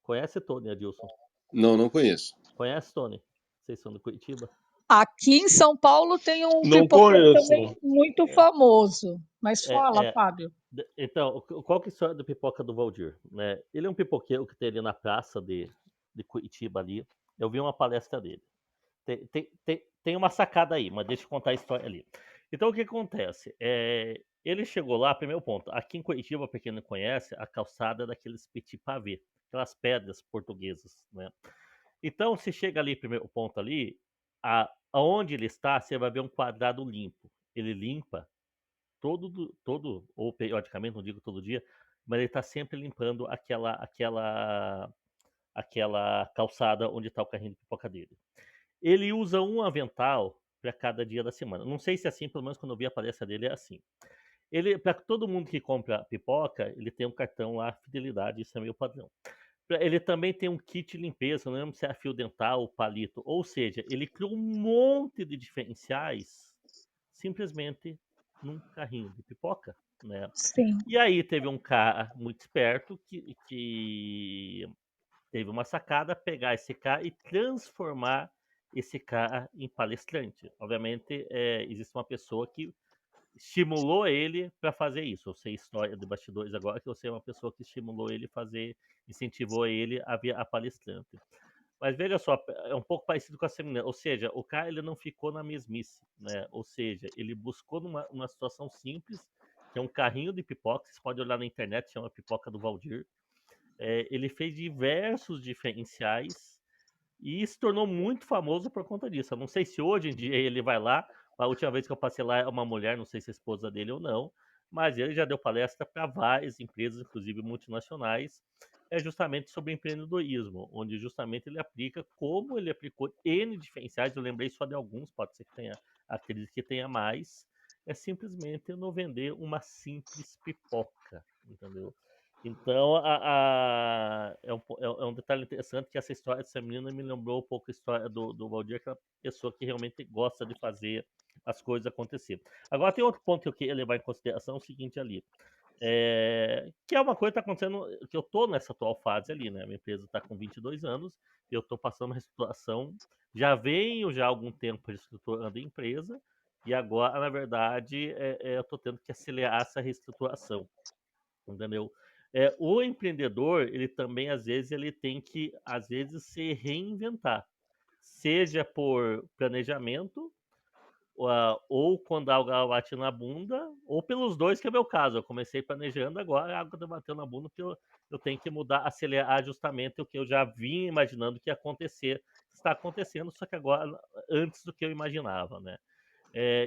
Conhece, Tony Adilson? Não conheço. Conhece, Tony? Vocês são de Curitiba? Aqui em São Paulo tem um Não pipoqueiro conheço. também muito famoso. Mas fala, É, Fábio. Então, qual que é a história da pipoca do Valdir? Né? Ele é um pipoqueiro que tem ali na praça de Curitiba ali. Eu vi uma palestra dele. Tem uma sacada aí, mas deixa eu contar a história ali. Então, o que acontece? Ele chegou lá, primeiro ponto. Aqui em Curitiba, para quem não conhece, a calçada é daqueles petit pavé, aquelas pedras portuguesas, né? Então, se chega ali, primeiro ponto ali, aonde ele está, você vai ver um quadrado limpo. Ele limpa todo, ou periodicamente, não digo todo dia, mas ele está sempre limpando aquela calçada onde está o carrinho de pipoca dele. Ele usa um avental para cada dia da semana. Não sei se é assim, pelo menos quando eu vi a palestra dele é assim. Para todo mundo que compra pipoca, ele tem um cartão lá, fidelidade, isso é meio padrão. Ele também tem um kit de limpeza, não lembro se é fio dental ou palito. Ou seja, ele criou um monte de diferenciais simplesmente num carrinho de pipoca, né? Sim. E aí teve um cara muito esperto que teve uma sacada, pegar esse cara e transformar esse cara em palestrante. Obviamente, existe uma pessoa que estimulou ele para fazer isso. Eu sei história de bastidores agora, que eu sei uma pessoa que estimulou ele a fazer, incentivou ele a vir a palestrante. Mas veja só, é um pouco parecido com a Semina. Ou seja, o cara ele não ficou na mesmice, né? Ou seja, ele buscou numa situação simples, que é um carrinho de pipoca. Vocês podem olhar na internet, chama Pipoca do Valdir. Ele fez diversos diferenciais e se tornou muito famoso por conta disso. Eu não sei se hoje em dia ele vai lá. A última vez que eu passei lá é uma mulher, não sei se é esposa dele ou não, mas ele já deu palestra para várias empresas, inclusive multinacionais, justamente sobre empreendedorismo, onde justamente ele aplica como ele aplicou N diferenciais. Eu lembrei só de alguns, pode ser que tenha, acredito que tenha mais. É simplesmente não vender uma simples pipoca, entendeu? Então, é um detalhe interessante que essa história dessa menina me lembrou um pouco a história do Valdir, aquela pessoa que realmente gosta de fazer as coisas acontecer. Agora, tem outro ponto que eu queria levar em consideração, é o seguinte ali, que é uma coisa que está acontecendo, que eu estou nessa atual fase ali, né? Minha empresa está com 22 anos, eu estou passando uma reestruturação, já venho já há algum tempo reestruturando a empresa, e agora, na verdade, eu estou tendo que acelerar essa reestruturação, entendeu? O empreendedor, ele também, às vezes, ele tem que, às vezes, se reinventar. Seja por planejamento, ou quando a água bate na bunda, ou pelos dois, que é o meu caso. Eu comecei planejando, agora a água está batendo na bunda, porque eu tenho que mudar, acelerar justamente o que eu já vinha imaginando que ia acontecer. Está acontecendo, só que agora, antes do que eu imaginava, né?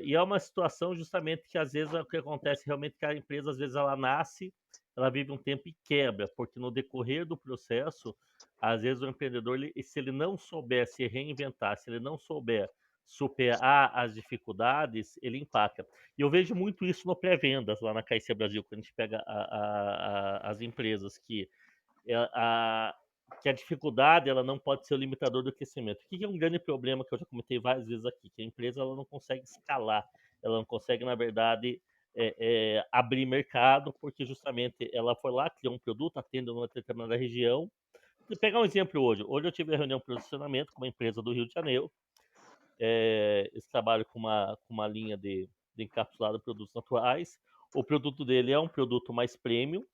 E é uma situação justamente que às vezes o que acontece realmente que a empresa às vezes ela nasce, ela vive um tempo e quebra, porque no decorrer do processo, às vezes o empreendedor, se ele não souber se reinventar, se ele não souber superar as dificuldades, ele empaca. E eu vejo muito isso no pré-vendas lá na Caixa Brasil, quando a gente pega as empresas que a dificuldade ela não pode ser o limitador do crescimento. O que é um grande problema que eu já comentei várias vezes aqui, que a empresa ela não consegue escalar, ela não consegue, na verdade, abrir mercado, porque justamente ela foi lá, criou um produto, atende uma determinada região. Vou pegar um exemplo hoje. Hoje eu tive uma reunião de posicionamento com uma empresa do Rio de Janeiro. Eles trabalham com uma linha de encapsulado de produtos naturais. O produto dele é um produto mais premium,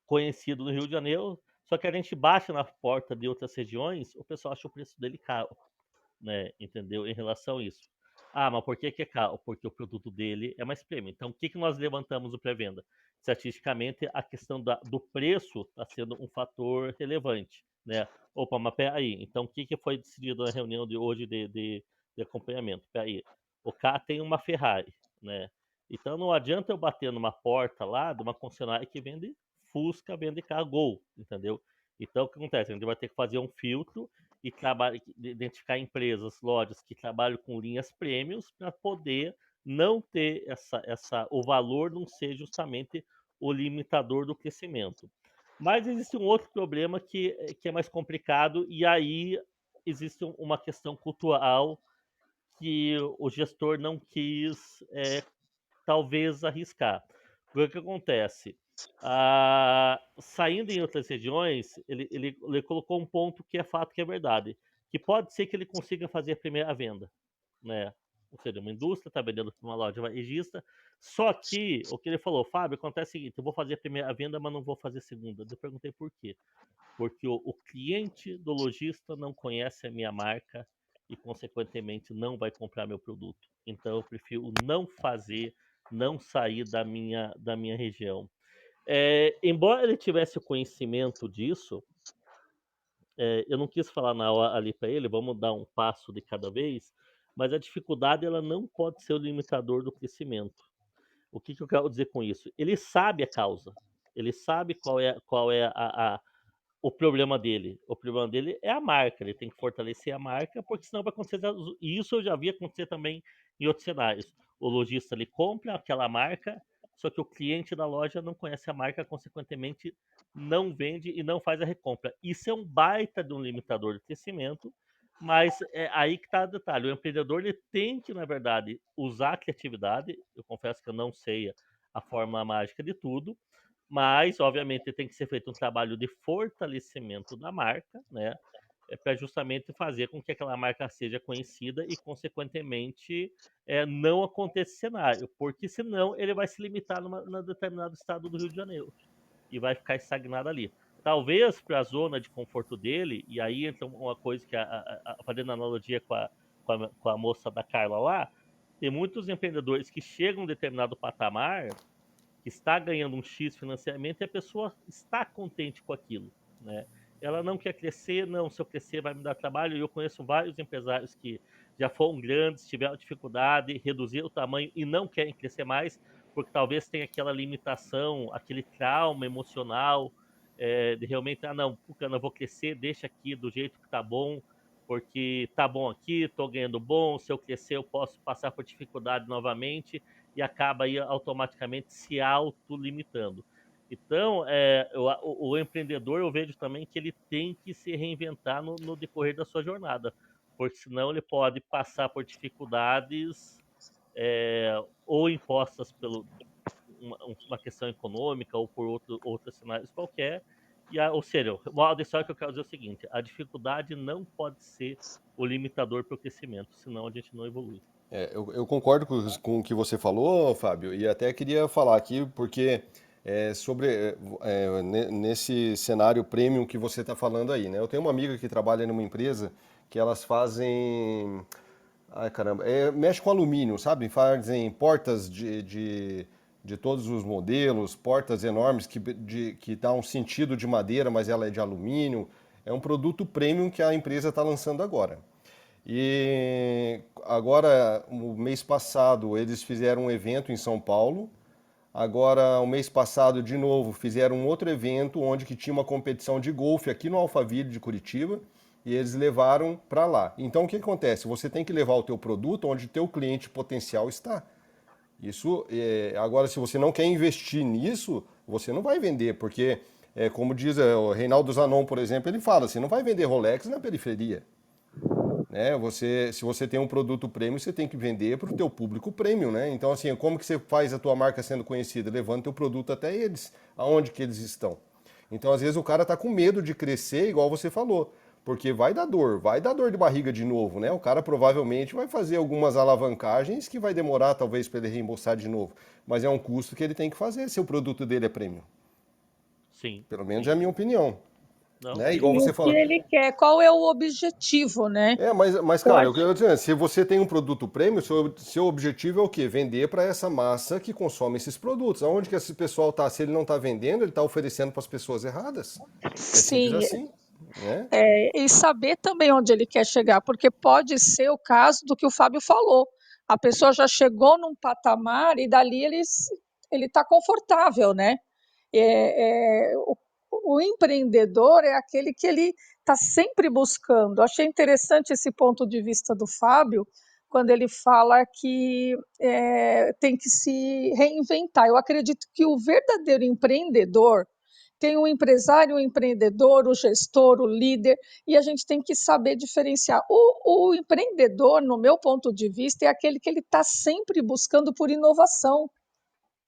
conhecido no Rio de Janeiro, só que a gente baixa na porta de outras regiões, o pessoal acha o preço dele caro, né? Entendeu? Em relação a isso. Ah, mas por que é caro? Porque o produto dele é mais premium. Então, o que nós levantamos no pré-venda? Estatisticamente, a questão do preço está sendo um fator relevante, né? Opa, mas peraí. Então, o que foi decidido na reunião de hoje de acompanhamento? Peraí, o cara tem uma Ferrari, né? Então, não adianta eu bater numa porta lá de uma concessionária que vende Fusca, vende carro Gol, entendeu? Então, o que acontece? A gente vai ter que fazer um filtro e identificar empresas, lojas que trabalham com linhas premiums para poder não ter o valor não ser justamente o limitador do crescimento. Mas existe um outro problema que é mais complicado e aí existe uma questão cultural que o gestor não quis talvez arriscar. O que acontece? Saindo em outras regiões, ele colocou um ponto que é fato, que é verdade, que pode ser que ele consiga fazer a primeira venda, né? Ou seja, uma indústria está vendendo para uma loja varejista, só que o que ele falou, Fábio, acontece o seguinte, eu vou fazer a primeira venda, mas não vou fazer a segunda. Eu perguntei por quê. Porque o cliente do lojista não conhece a minha marca e, consequentemente, não vai comprar meu produto. Então, eu prefiro não fazer, não sair da minha região. Embora ele tivesse o conhecimento disso, eu não quis falar na hora ali para ele, vamos dar um passo de cada vez, mas a dificuldade ela não pode ser o limitador do crescimento. O que eu quero dizer com isso? Ele sabe a causa, ele sabe qual é o problema dele. O problema dele é a marca, ele tem que fortalecer a marca, porque senão vai acontecer, e isso eu já vi acontecer também em outros cenários. O lojista ele compra aquela marca, só que o cliente da loja não conhece a marca, consequentemente não vende e não faz a recompra. Isso é um baita de um limitador de crescimento, mas é aí que está o detalhe. O empreendedor ele tem que, na verdade, usar a criatividade. Eu confesso que eu não sei a forma mágica de tudo, mas, obviamente, tem que ser feito um trabalho de fortalecimento da marca, né? Para justamente fazer com que aquela marca seja conhecida e, consequentemente, não aconteça esse cenário, porque senão ele vai se limitar num determinado estado do Rio de Janeiro e vai ficar estagnado ali. Talvez para a zona de conforto dele, e aí entra uma coisa que, fazendo analogia com a moça da Carla lá, tem muitos empreendedores que chegam a um determinado patamar que está ganhando um X financiamento e a pessoa está contente com aquilo, né? Ela não quer crescer, não, se eu crescer vai me dar trabalho, e eu conheço vários empresários que já foram grandes, tiveram dificuldade, reduziram o tamanho e não querem crescer mais, porque talvez tenha aquela limitação, aquele trauma emocional, de realmente, não, porque eu não vou crescer, deixa aqui do jeito que tá bom, porque tá bom aqui, tô ganhando bom, se eu crescer eu posso passar por dificuldade novamente, e acaba aí automaticamente se autolimitando. Então, o empreendedor, eu vejo também que ele tem que se reinventar no decorrer da sua jornada, porque senão ele pode passar por dificuldades ou impostas por uma questão econômica ou por outros cenários qualquer. Ou seja, o modo de história que eu quero dizer é o seguinte, a dificuldade não pode ser o limitador para o crescimento, senão a gente não evolui. Eu concordo com o que você falou, Fábio, e até queria falar aqui, porque nesse cenário premium que você está falando aí, né? Eu tenho uma amiga que trabalha numa empresa que elas fazem. Ai, caramba, mexe com alumínio, sabe? Fazem portas de todos os modelos, portas enormes que dá um sentido de madeira, mas ela é de alumínio. É um produto premium que a empresa está lançando agora. E agora, o mês passado, eles fizeram um evento em São Paulo. Agora, o mês passado, de novo, fizeram um outro evento onde que tinha uma competição de golfe aqui no Alphaville de Curitiba e eles levaram para lá. Então, o que acontece? Você tem que levar o teu produto onde o teu cliente potencial está. Isso, agora, se você não quer investir nisso, você não vai vender, porque, como diz o Reinaldo Zanon, por exemplo, ele fala, você não vai vender Rolex na periferia. né? Se você tem um produto premium, você tem que vender para o teu público premium, né? Então, assim, como que você faz a tua marca sendo conhecida? Levando teu produto até eles, aonde que eles estão. Então, às vezes, o cara tá com medo de crescer, igual você falou, porque vai dar dor de barriga de novo, né? O cara provavelmente vai fazer algumas alavancagens que vai demorar, talvez, para ele reembolsar de novo. Mas é um custo que ele tem que fazer se o produto dele é premium. Sim, Pelo menos sim. é a minha opinião. Não, Né? sim. Igual E você o que fala. ele quer, qual é o objetivo, né? Mas Eu cara, o acho. que eu tô dizendo, se você tem um produto premium, seu objetivo é o quê? Vender para essa massa que consome esses produtos. Aonde que esse pessoal tá? Se ele não está vendendo, ele está oferecendo para as pessoas erradas. É simples Sim, assim, né? e saber também onde ele quer chegar, porque pode ser o caso do que o Fábio falou. A pessoa já chegou num patamar e dali ele está confortável, né? O empreendedor é aquele que ele está sempre buscando. Achei interessante esse ponto de vista do Fábio, quando ele fala que tem que se reinventar. Eu acredito que o verdadeiro empreendedor tem o empresário, o empreendedor, o gestor, o líder, e a gente tem que saber diferenciar. O empreendedor, no meu ponto de vista, é aquele que ele está sempre buscando por inovação,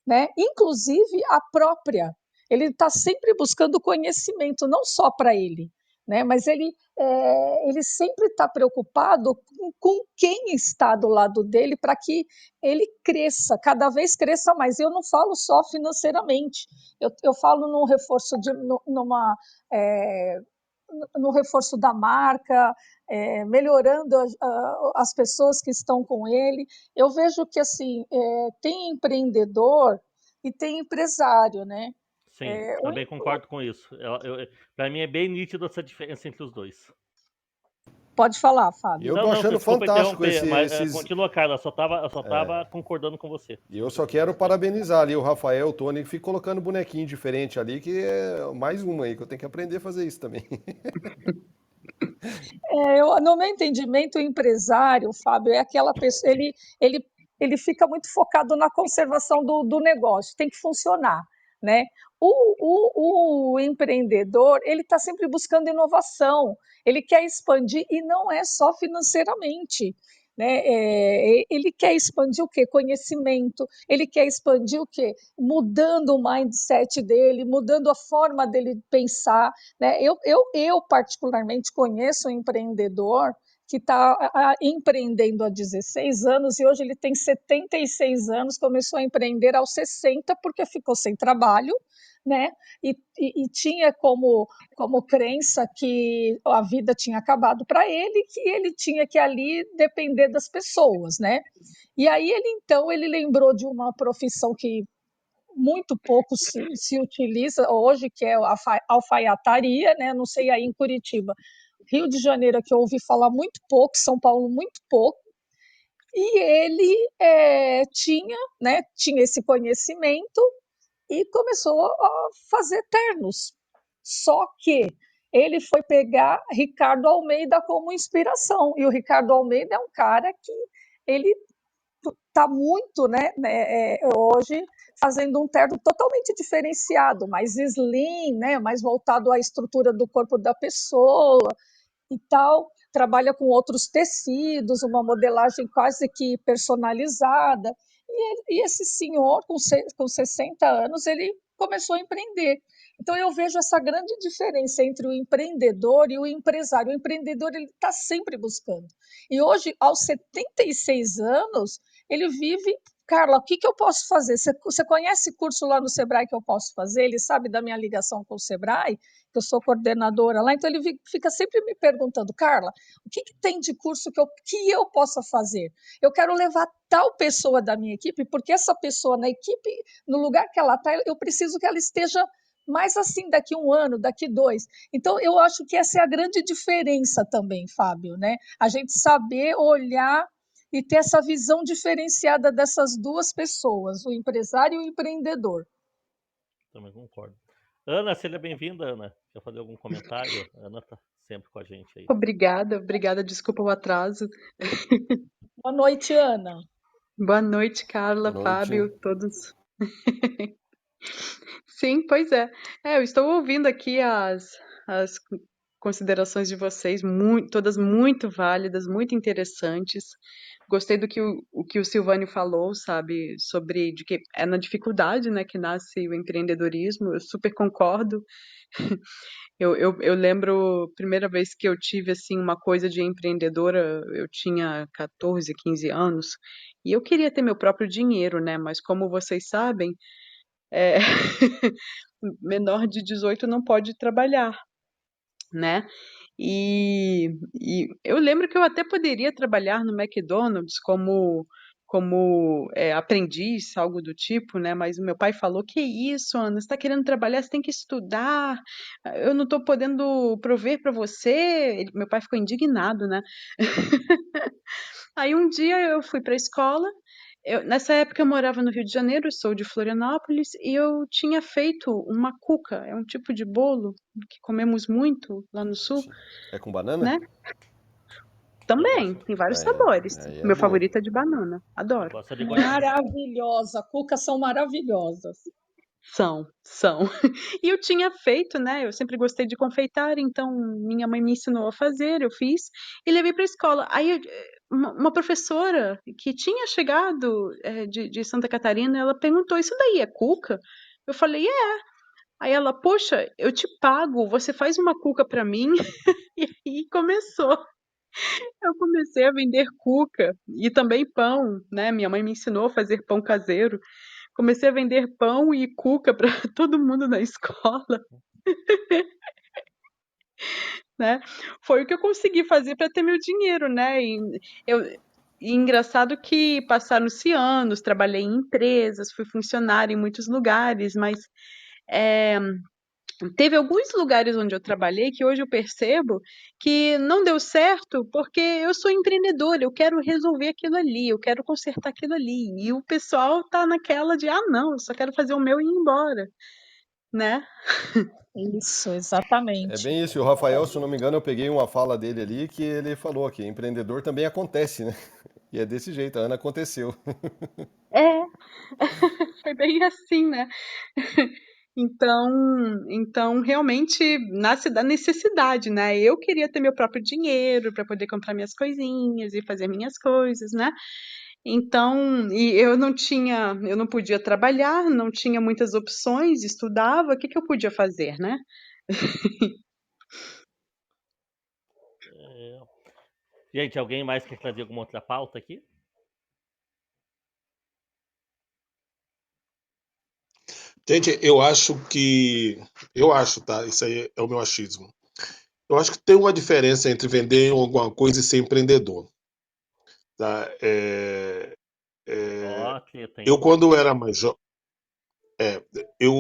né? Inclusive a própria. Ele está sempre buscando conhecimento, não só para ele, né? Mas ele sempre está preocupado com quem está do lado dele para que ele cresça, cada vez cresça mais. Eu não falo só financeiramente, eu falo num reforço no reforço da marca, melhorando as pessoas que estão com ele. Eu vejo que assim tem empreendedor e tem empresário, né? Sim, também concordo com isso. Para mim é bem nítido essa diferença entre os dois. Pode falar, Fábio. Eu tô Não, achando desculpa fantástico interromper, mas esses. continua, cara. Eu só tava concordando com você. E eu só quero parabenizar ali o Rafael, o Tony, que fica colocando bonequinho diferente ali, que é mais uma aí, que eu tenho que aprender a fazer isso também. No meu entendimento, o empresário, Fábio, é aquela pessoa, ele fica muito focado na conservação do negócio, tem que funcionar, né? O empreendedor, ele está sempre buscando inovação, ele quer expandir e não é só financeiramente, né? Ele quer expandir o quê? Conhecimento, ele quer expandir o quê? Mudando o mindset dele, mudando a forma dele pensar, né? Eu particularmente conheço um empreendedor que está empreendendo há 16 anos e hoje ele tem 76 anos, começou a empreender aos 60 porque ficou sem trabalho, né? E tinha como crença que a vida tinha acabado para ele, que ele tinha que ali depender das pessoas, né? E aí ele lembrou de uma profissão que muito pouco se utiliza hoje, que é a alfaiataria, né? Não sei aí em Curitiba. Rio de Janeiro, que eu ouvi falar muito pouco, São Paulo muito pouco, e ele tinha esse conhecimento e começou a fazer ternos. Só que ele foi pegar Ricardo Almeida como inspiração, e o Ricardo Almeida é um cara que ele está muito, hoje fazendo um terno totalmente diferenciado, mais slim, né, mais voltado à estrutura do corpo da pessoa e tal, trabalha com outros tecidos, uma modelagem quase que personalizada. E esse senhor, com 60 anos, ele começou a empreender. Então, eu vejo essa grande diferença entre o empreendedor e o empresário. O empreendedor ele está sempre buscando. E hoje, aos 76 anos, ele vive. Carla, o que eu posso fazer? Você conhece curso lá no Sebrae que eu posso fazer? Ele sabe da minha ligação com o Sebrae, que eu sou coordenadora lá, então ele fica sempre me perguntando, Carla, o que tem de curso que eu possa fazer? Eu quero levar tal pessoa da minha equipe, porque essa pessoa na equipe, no lugar que ela está, eu preciso que ela esteja mais assim daqui 1 ano, daqui 2. Então, eu acho que essa é a grande diferença também, Fábio, né? A gente saber olhar e ter essa visão diferenciada dessas duas pessoas, o empresário e o empreendedor. Também concordo. Ana, seja bem-vinda, Ana. Quer fazer algum comentário? A Ana tá sempre com a gente aí. Obrigada, desculpa o atraso. Boa noite, Ana. Boa noite, Carla, Boa noite. Fábio, todos. Sim, pois é. Eu estou ouvindo aqui as considerações de vocês, todas muito válidas, muito interessantes. Gostei do que o que o Silvânio falou, sabe, sobre de que é na dificuldade, né, que nasce o empreendedorismo. Eu super concordo. Eu lembro, primeira vez que eu tive, assim, uma coisa de empreendedora, eu tinha 14, 15 anos, e eu queria ter meu próprio dinheiro, né, mas como vocês sabem, é, menor de 18 não pode trabalhar, né? E eu lembro que eu até poderia trabalhar no McDonald's como aprendiz, algo do tipo, né? Mas o meu pai falou: que isso, Ana, você está querendo trabalhar, você tem que estudar. Eu não estou podendo prover para você. Meu pai ficou indignado, né? Aí um dia eu fui para a escola. Nessa época eu morava no Rio de Janeiro, eu sou de Florianópolis, e eu tinha feito uma cuca, é um tipo de bolo que comemos muito lá no sul, É com banana? né? Eu Também, gosto, tem vários Aí, sabores. aí é Meu boa. favorito é de banana, eu adoro. gosto de goiaba. Maravilhosa. Cucas são maravilhosas. São. E eu tinha feito, né? Eu sempre gostei de confeitar, então minha mãe me ensinou a fazer, eu fiz e levei para a escola. Aí uma professora que tinha chegado de Santa Catarina, ela perguntou: Isso daí é cuca? Eu falei: É. Aí ela: Poxa, eu te pago, você faz uma cuca para mim? E aí começou. Eu comecei a vender cuca e também pão, né? Minha mãe me ensinou a fazer pão caseiro. Comecei a vender pão e cuca para todo mundo na escola, né? Foi o que eu consegui fazer para ter meu dinheiro, né? E engraçado que passaram-se anos, trabalhei em empresas, fui funcionária em muitos lugares, mas é, teve alguns lugares onde eu trabalhei que hoje eu percebo que não deu certo porque eu sou empreendedora, eu quero resolver aquilo ali, eu quero consertar aquilo ali. E o pessoal tá naquela de, não, eu só quero fazer o meu e ir embora, né? Isso, É exatamente. bem isso. E o Rafael, se eu não me engano, eu peguei uma fala dele ali que ele falou que empreendedor também acontece, né? E é desse jeito, a Ana aconteceu. É, foi bem assim, né? Então realmente nasce da necessidade, né? Eu queria ter meu próprio dinheiro para poder comprar minhas coisinhas e fazer minhas coisas, né? Então, e eu não podia trabalhar, não tinha muitas opções, estudava, o que que eu podia fazer, né? É, gente, alguém mais quer trazer alguma outra pauta aqui? Gente, eu acho que. Eu acho, tá? Isso aí é o meu achismo. Eu acho que tem uma diferença entre vender alguma coisa e ser empreendedor. Tá? Ó, treta, hein? Eu, quando era mais jovem. Eu,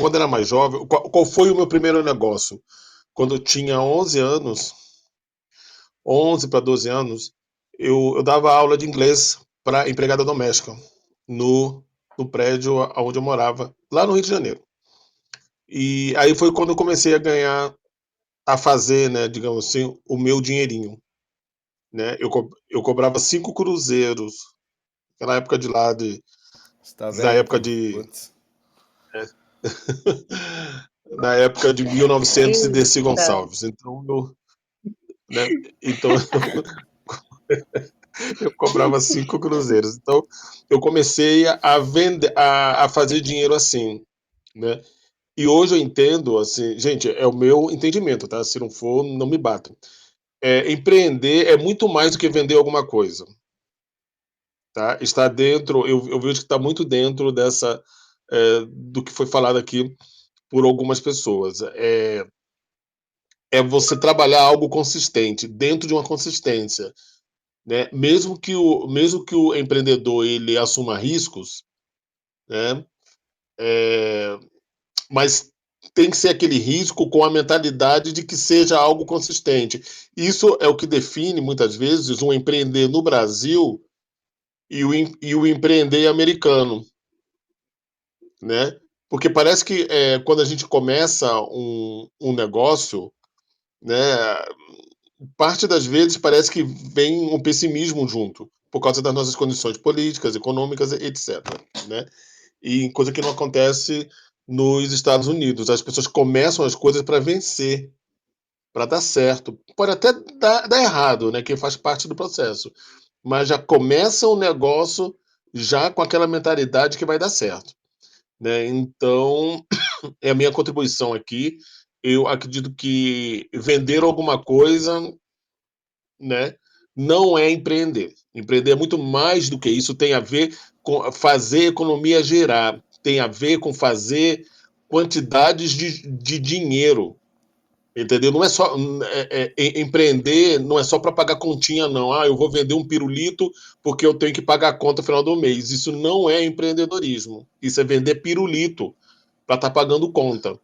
quando era mais jovem. Qual foi o meu primeiro negócio? Quando eu tinha 11 anos, 11 para 12 anos, eu dava aula de inglês para empregada doméstica no prédio onde eu morava, lá no Rio de Janeiro. E aí foi quando eu comecei a ganhar, a fazer, né, digamos assim, o meu dinheirinho. Né? Eu cobrava 5 cruzeiros, naquela época de lá, Você tá da velho, época pô. de. Putz. Na época de 1900 e Desi Eita. Gonçalves. Então, né? Então eu cobrava 5 cruzeiros. Então eu comecei a vender, a fazer dinheiro assim, né? E hoje eu entendo, assim, gente, é o meu entendimento, tá? Se não for, não me batam. Empreender é muito mais do que vender alguma coisa, tá? Está dentro, eu vejo que está muito dentro do que foi falado aqui por algumas pessoas. É você trabalhar algo consistente, dentro de uma consistência, né? Mesmo que o empreendedor ele assuma riscos, né? Mas tem que ser aquele risco com a mentalidade de que seja algo consistente. Isso é o que define, muitas vezes, um empreender no Brasil e o empreender americano, né? Porque parece que quando a gente começa um negócio, né, parte das vezes parece que vem um pessimismo junto, por causa das nossas condições políticas, econômicas, etc. Né? E coisa que não acontece nos Estados Unidos. As pessoas começam as coisas para vencer, para dar certo. Pode até dar errado, né? Que faz parte do processo. Mas já começa o negócio já com aquela mentalidade que vai dar certo, né? Então, é a minha contribuição aqui. Eu acredito que vender alguma coisa, né, não é empreender. Empreender é muito mais do que isso. Tem a ver com fazer a economia gerar. Tem a ver com fazer quantidades de dinheiro. Entendeu? Não é só empreender, não é só para pagar continha, não. Eu vou vender um pirulito porque eu tenho que pagar a conta no final do mês. Isso não é empreendedorismo. Isso é vender pirulito para estar pagando conta.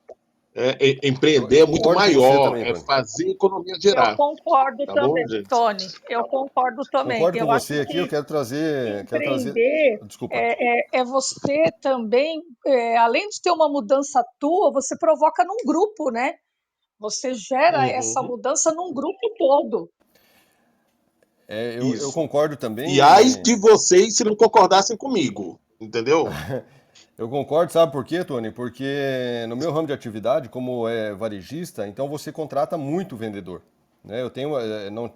Empreender Eu é muito concordo com você maior, também, é Tony. fazer a economia Eu gerar. concordo Tá bom, também, gente? Tony. Eu concordo também. Concordo com Eu acho você aqui, eu que quero trazer. empreender Desculpa. é você também, além de ter uma mudança tua, você provoca num grupo, né? Você gera essa Uhum, mudança num grupo todo. Eu isso. concordo E ai também. de vocês se não concordassem comigo, entendeu? Eu concordo, sabe por quê, Tony? Porque no meu ramo de atividade, como é varejista, então você contrata muito vendedor. Né? Eu tenho,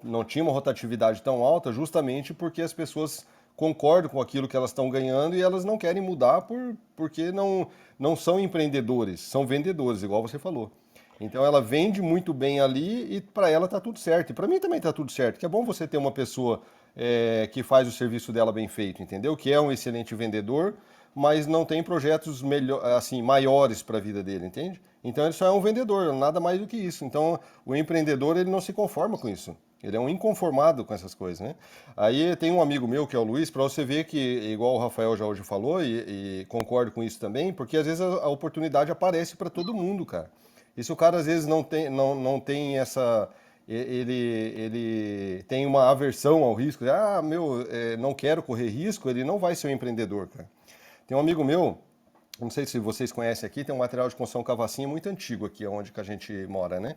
não tinha uma rotatividade tão alta justamente porque as pessoas concordam com aquilo que elas estão ganhando e elas não querem mudar porque não são empreendedores, são vendedores, igual você falou. Então ela vende muito bem ali e para ela tá tudo certo. E para mim também tá tudo certo. Que é bom você ter uma pessoa que faz o serviço dela bem feito, entendeu? Que é um excelente vendedor, mas não tem projetos assim, maiores para a vida dele, entende? Então ele só é um vendedor, nada mais do que isso. Então o empreendedor ele não se conforma com isso. Ele é um inconformado com essas coisas, né? Aí tem um amigo meu que é o Luiz, para você ver que, igual o Rafael já hoje falou, e concordo com isso também, porque às vezes a oportunidade aparece para todo mundo, cara. E se o cara às vezes não tem essa. Ele tem uma aversão ao risco, não quero correr risco, ele não vai ser um empreendedor, cara. Tem um amigo meu, não sei se vocês conhecem aqui, tem um material de construção cavacinha muito antigo aqui, onde que a gente mora, né?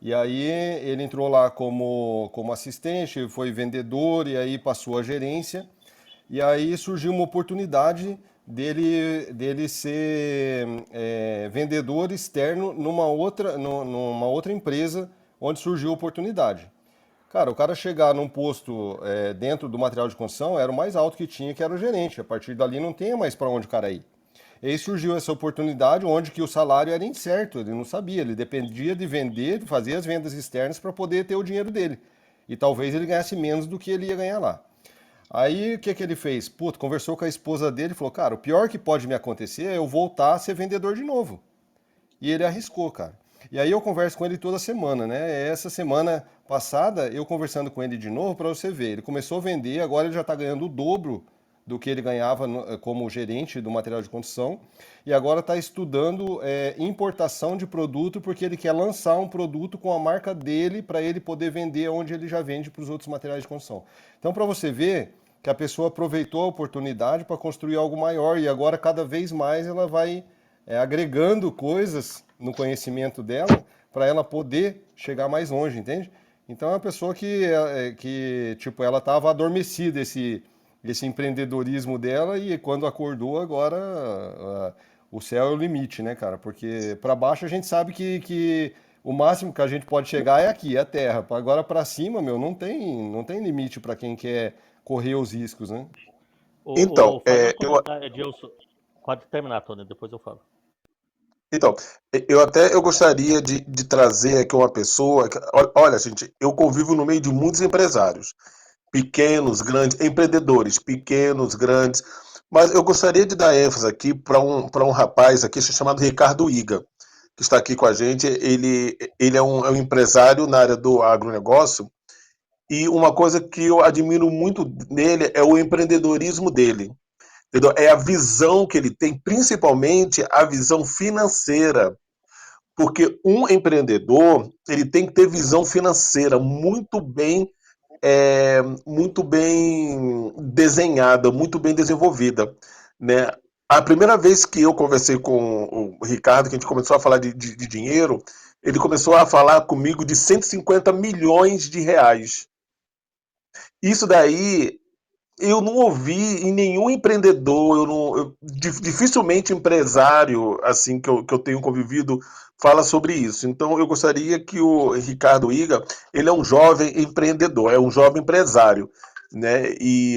E aí ele entrou lá como assistente, foi vendedor e aí passou a gerência. E aí surgiu uma oportunidade dele ser vendedor externo numa outra empresa onde surgiu a oportunidade. Cara, o cara chegar num posto dentro do material de construção era o mais alto que tinha, que era o gerente. A partir dali não tem mais para onde o cara ir. E aí surgiu essa oportunidade onde que o salário era incerto, ele não sabia, ele dependia de vender, de fazer as vendas externas para poder ter o dinheiro dele. E talvez ele ganhasse menos do que ele ia ganhar lá. Aí o que que ele fez? Puta, conversou com a esposa dele e falou: cara, o pior que pode me acontecer é eu voltar a ser vendedor de novo. E ele arriscou, cara. E aí eu converso com ele toda semana, né? Essa semana passada eu conversando com ele de novo para você ver. Ele começou a vender, agora ele já está ganhando o dobro do que ele ganhava como gerente do material de construção. E agora está estudando importação de produto porque ele quer lançar um produto com a marca dele para ele poder vender onde ele já vende para os outros materiais de construção. Então, para você ver que a pessoa aproveitou a oportunidade para construir algo maior e agora cada vez mais ela vai agregando coisas no conhecimento dela para ela poder chegar mais longe, entende? Então é uma pessoa que tipo, ela estava adormecida esse empreendedorismo dela e quando acordou agora o céu é o limite, né, cara? Porque para baixo a gente sabe que o máximo que a gente pode chegar é aqui, é a terra. Agora para cima, meu, não tem limite para quem quer correr os riscos, né? Fazendo um comentário, Edilson. Pode terminar, Tony, depois eu falo. Então, eu gostaria de trazer aqui uma pessoa. Olha, gente, eu convivo no meio de muitos empresários, pequenos, grandes, empreendedores, pequenos, grandes, mas eu gostaria de dar ênfase aqui para um rapaz aqui chamado Ricardo Iga, que está aqui com a gente. Ele é um empresário na área do agronegócio e uma coisa que eu admiro muito nele é o empreendedorismo dele. Entendeu? É a visão que ele tem, principalmente a visão financeira. Porque um empreendedor ele tem que ter visão financeira muito bem desenhada, muito bem desenvolvida, né? A primeira vez que eu conversei com o Ricardo, que a gente começou a falar de dinheiro, ele começou a falar comigo de 150 milhões de reais. Isso daí eu não ouvi em nenhum empreendedor, dificilmente empresário assim que eu tenho convivido fala sobre isso. Então, eu gostaria que o Ricardo Iga, ele é um jovem empreendedor, é um jovem empresário, né? E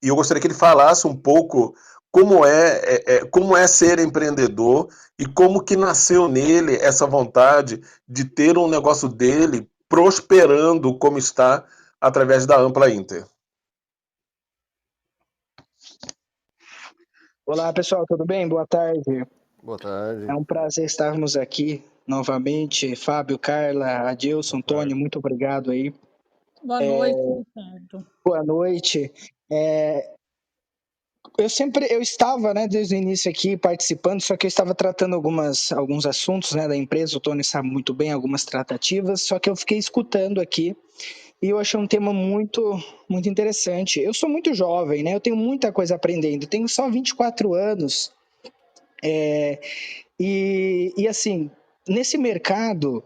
eu gostaria que ele falasse um pouco como é ser empreendedor e como que nasceu nele essa vontade de ter um negócio dele prosperando como está através da Ampla Inter. Olá, pessoal, tudo bem? Boa tarde. Boa tarde. É um prazer estarmos aqui novamente. Fábio, Carla, Adilson, Tony, muito obrigado aí. Boa noite, Ricardo. Boa noite. Eu estava, né, desde o início aqui participando, só que eu estava tratando alguns assuntos, né, da empresa. O Tony sabe muito bem algumas tratativas, só que eu fiquei escutando aqui e eu achei um tema muito, muito interessante. Eu sou muito jovem, né? Eu tenho muita coisa aprendendo. Eu tenho só 24 anos. E assim, nesse mercado,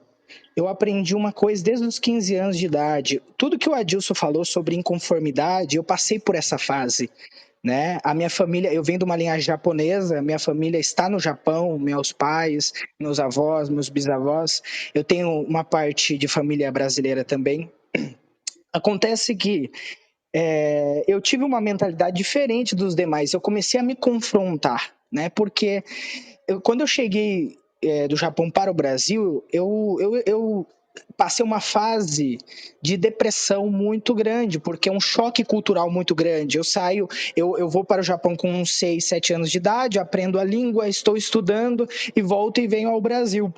eu aprendi uma coisa desde os 15 anos de idade. Tudo que o Adilson falou sobre inconformidade, eu passei por essa fase, né? A minha família, eu venho de uma linhagem japonesa, minha família está no Japão, meus pais, meus avós, meus bisavós. Eu tenho uma parte de família brasileira também. Acontece que eu tive uma mentalidade diferente dos demais. Eu comecei a me confrontar, né? Porque quando eu cheguei do Japão para o Brasil, eu passei uma fase de depressão muito grande, porque é um choque cultural muito grande. Eu vou para o Japão com uns 6, 7 anos de idade, aprendo a língua, estou estudando e volto e venho ao Brasil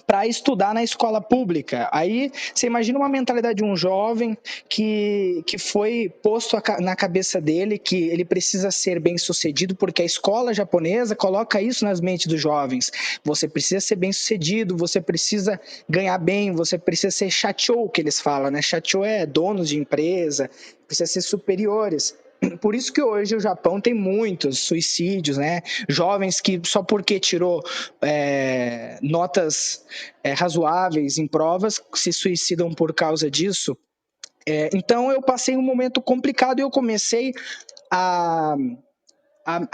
para estudar na escola pública. Aí você imagina uma mentalidade de um jovem que foi posto na cabeça dele que ele precisa ser bem sucedido, porque a escola japonesa coloca isso nas mentes dos jovens. Você precisa ser bem sucedido, você precisa ganhar bem, você precisa ser shacho, que eles falam, né? Shacho é donos de empresa, precisa ser superiores. Por isso que hoje o Japão tem muitos suicídios, né? Jovens que só porque tirou notas razoáveis em provas se suicidam por causa disso. Então eu passei um momento complicado e eu comecei a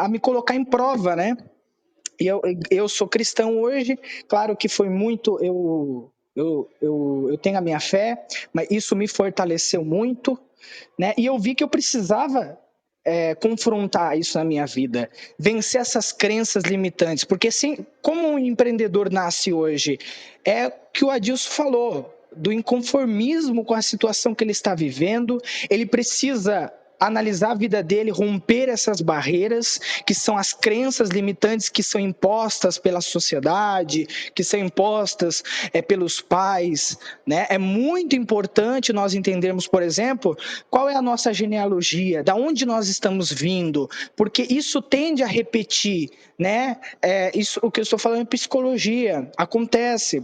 me colocar em prova, né? E eu sou cristão hoje, claro que foi muito... Eu tenho a minha fé, mas isso me fortaleceu muito, né? E eu vi que eu precisava confrontar isso na minha vida, vencer essas crenças limitantes, porque assim, como um empreendedor nasce hoje, é o que o Adilson falou, do inconformismo com a situação que ele está vivendo, ele precisa analisar a vida dele, romper essas barreiras, que são as crenças limitantes que são impostas pela sociedade, que são impostas pelos pais, né? É muito importante nós entendermos, por exemplo, qual é a nossa genealogia, da onde nós estamos vindo, porque isso tende a repetir, né? Isso, o que eu estou falando é psicologia, acontece.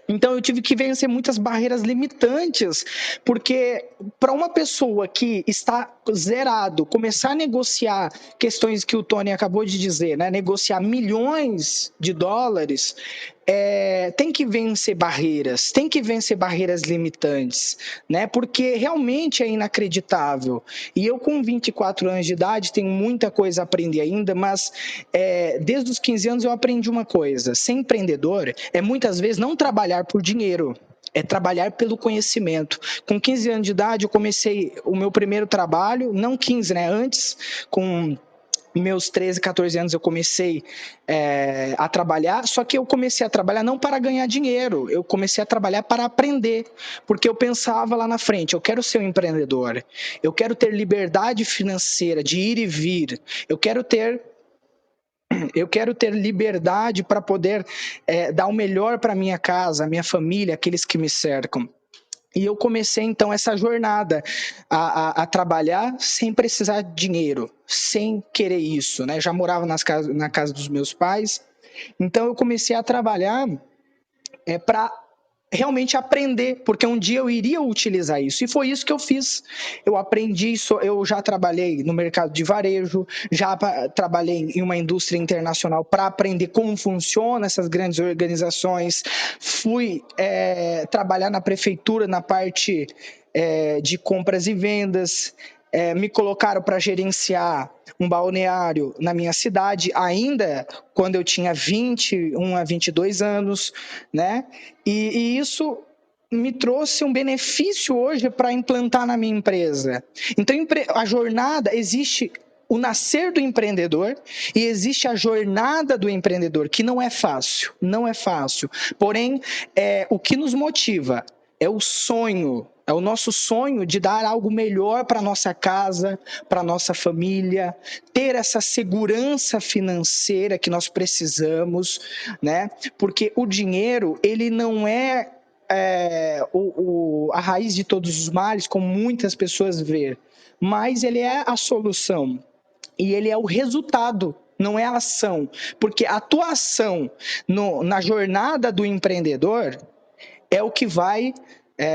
Então eu tive que vencer muitas barreiras limitantes, porque para uma pessoa que está zerado, começar a negociar questões que o Tony acabou de dizer, né? Negociar milhões de dólares, tem que vencer barreiras limitantes, né? Porque realmente é inacreditável. E eu com 24 anos de idade tenho muita coisa a aprender ainda, mas desde os 15 anos eu aprendi uma coisa: ser empreendedor é muitas vezes não trabalhar por dinheiro, é trabalhar pelo conhecimento. Com 15 anos de idade eu comecei o meu primeiro trabalho, não 15, né? Antes, com meus 13, 14 anos eu comecei a trabalhar, só que eu comecei a trabalhar não para ganhar dinheiro, eu comecei a trabalhar para aprender, porque eu pensava lá na frente, eu quero ser um empreendedor, eu quero ter liberdade financeira de ir e vir, eu quero ter liberdade para poder dar o melhor para minha casa, minha família, aqueles que me cercam. E eu comecei, então, essa jornada a trabalhar sem precisar de dinheiro, sem querer isso, né? Já morava na casa dos meus pais, então eu comecei a trabalhar para realmente aprender, porque um dia eu iria utilizar isso, e foi isso que eu fiz. Eu aprendi isso, eu já trabalhei no mercado de varejo, já trabalhei em uma indústria internacional para aprender como funcionam essas grandes organizações, fui trabalhar na prefeitura na parte de compras e vendas, me colocaram para gerenciar um balneário na minha cidade, ainda quando eu tinha 21 a 22 anos, né? E isso me trouxe um benefício hoje para implantar na minha empresa. Então, a jornada, existe o nascer do empreendedor e existe a jornada do empreendedor, que não é fácil, não é fácil. Porém, o que nos motiva é o sonho, é o nosso sonho de dar algo melhor para nossa casa, para nossa família, ter essa segurança financeira que nós precisamos, né? Porque o dinheiro, ele não é a raiz de todos os males, como muitas pessoas veem, mas ele é a solução e ele é o resultado, não é a ação, porque a tua ação na jornada do empreendedor é o que vai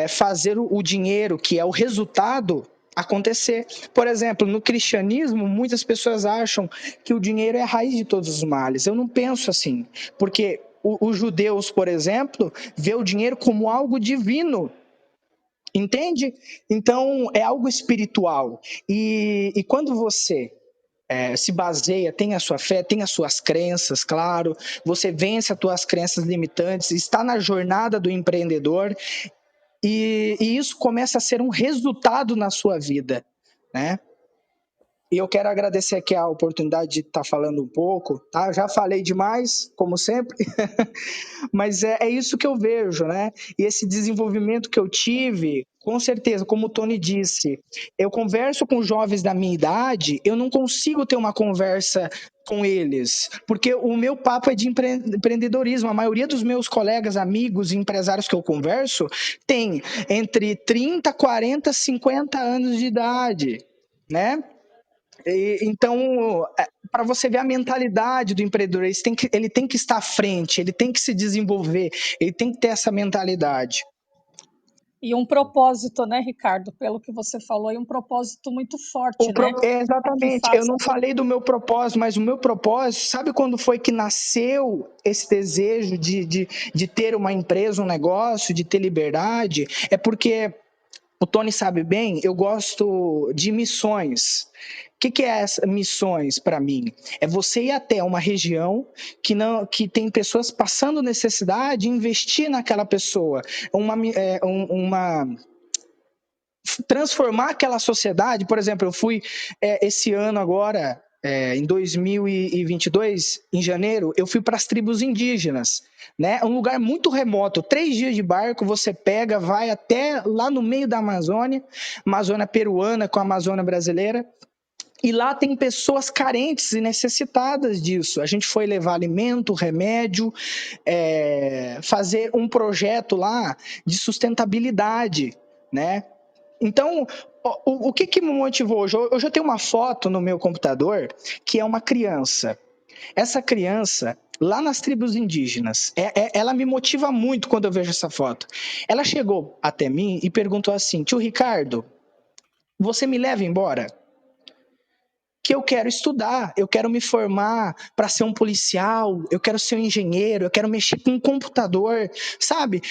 fazer o dinheiro, que é o resultado, acontecer. Por exemplo, no cristianismo, muitas pessoas acham que o dinheiro é a raiz de todos os males. Eu não penso assim, porque os judeus, por exemplo, vê o dinheiro como algo divino. Entende? Então, é algo espiritual. E quando você se baseia, tem a sua fé, tem as suas crenças, claro, você vence as tuas crenças limitantes, está na jornada do empreendedor, e isso começa a ser um resultado na sua vida, né? E eu quero agradecer aqui a oportunidade de estar falando um pouco, tá? Já falei demais, como sempre, mas é isso que eu vejo, né? E esse desenvolvimento que eu tive, com certeza, como o Tony disse, eu converso com jovens da minha idade, eu não consigo ter uma conversa com eles, porque o meu papo é de empreendedorismo. A maioria dos meus colegas, amigos e empresários que eu converso tem entre 30, 40, 50 anos de idade, né? Então, para você ver a mentalidade do empreendedor, ele tem que estar à frente, ele tem que se desenvolver, ele tem que ter essa mentalidade. E um propósito, né, Ricardo? Pelo que você falou, e um propósito muito forte, né? Exatamente. Eu não falei do meu propósito, mas o meu propósito, sabe quando foi que nasceu esse desejo de ter uma empresa, um negócio, de ter liberdade? É porque o Tony sabe bem, eu gosto de missões. O que é missões para mim? É você ir até uma região que tem pessoas passando necessidade e investir naquela pessoa. Transformar aquela sociedade. Por exemplo, eu fui esse ano agora, em 2022, em janeiro, eu fui para as tribos indígenas, né? Um lugar muito remoto, 3 dias de barco, você pega, vai até lá no meio da Amazônia peruana com a Amazônia brasileira, e lá tem pessoas carentes e necessitadas disso. A gente foi levar alimento, remédio, fazer um projeto lá de sustentabilidade, né? Então, o que me motivou hoje? Hoje eu tenho uma foto no meu computador que é uma criança. Essa criança, lá nas tribos indígenas, ela me motiva muito quando eu vejo essa foto. Ela chegou até mim e perguntou assim: tio Ricardo, você me leva embora? Que eu quero estudar, eu quero me formar para ser um policial, eu quero ser um engenheiro, eu quero mexer com um computador, sabe?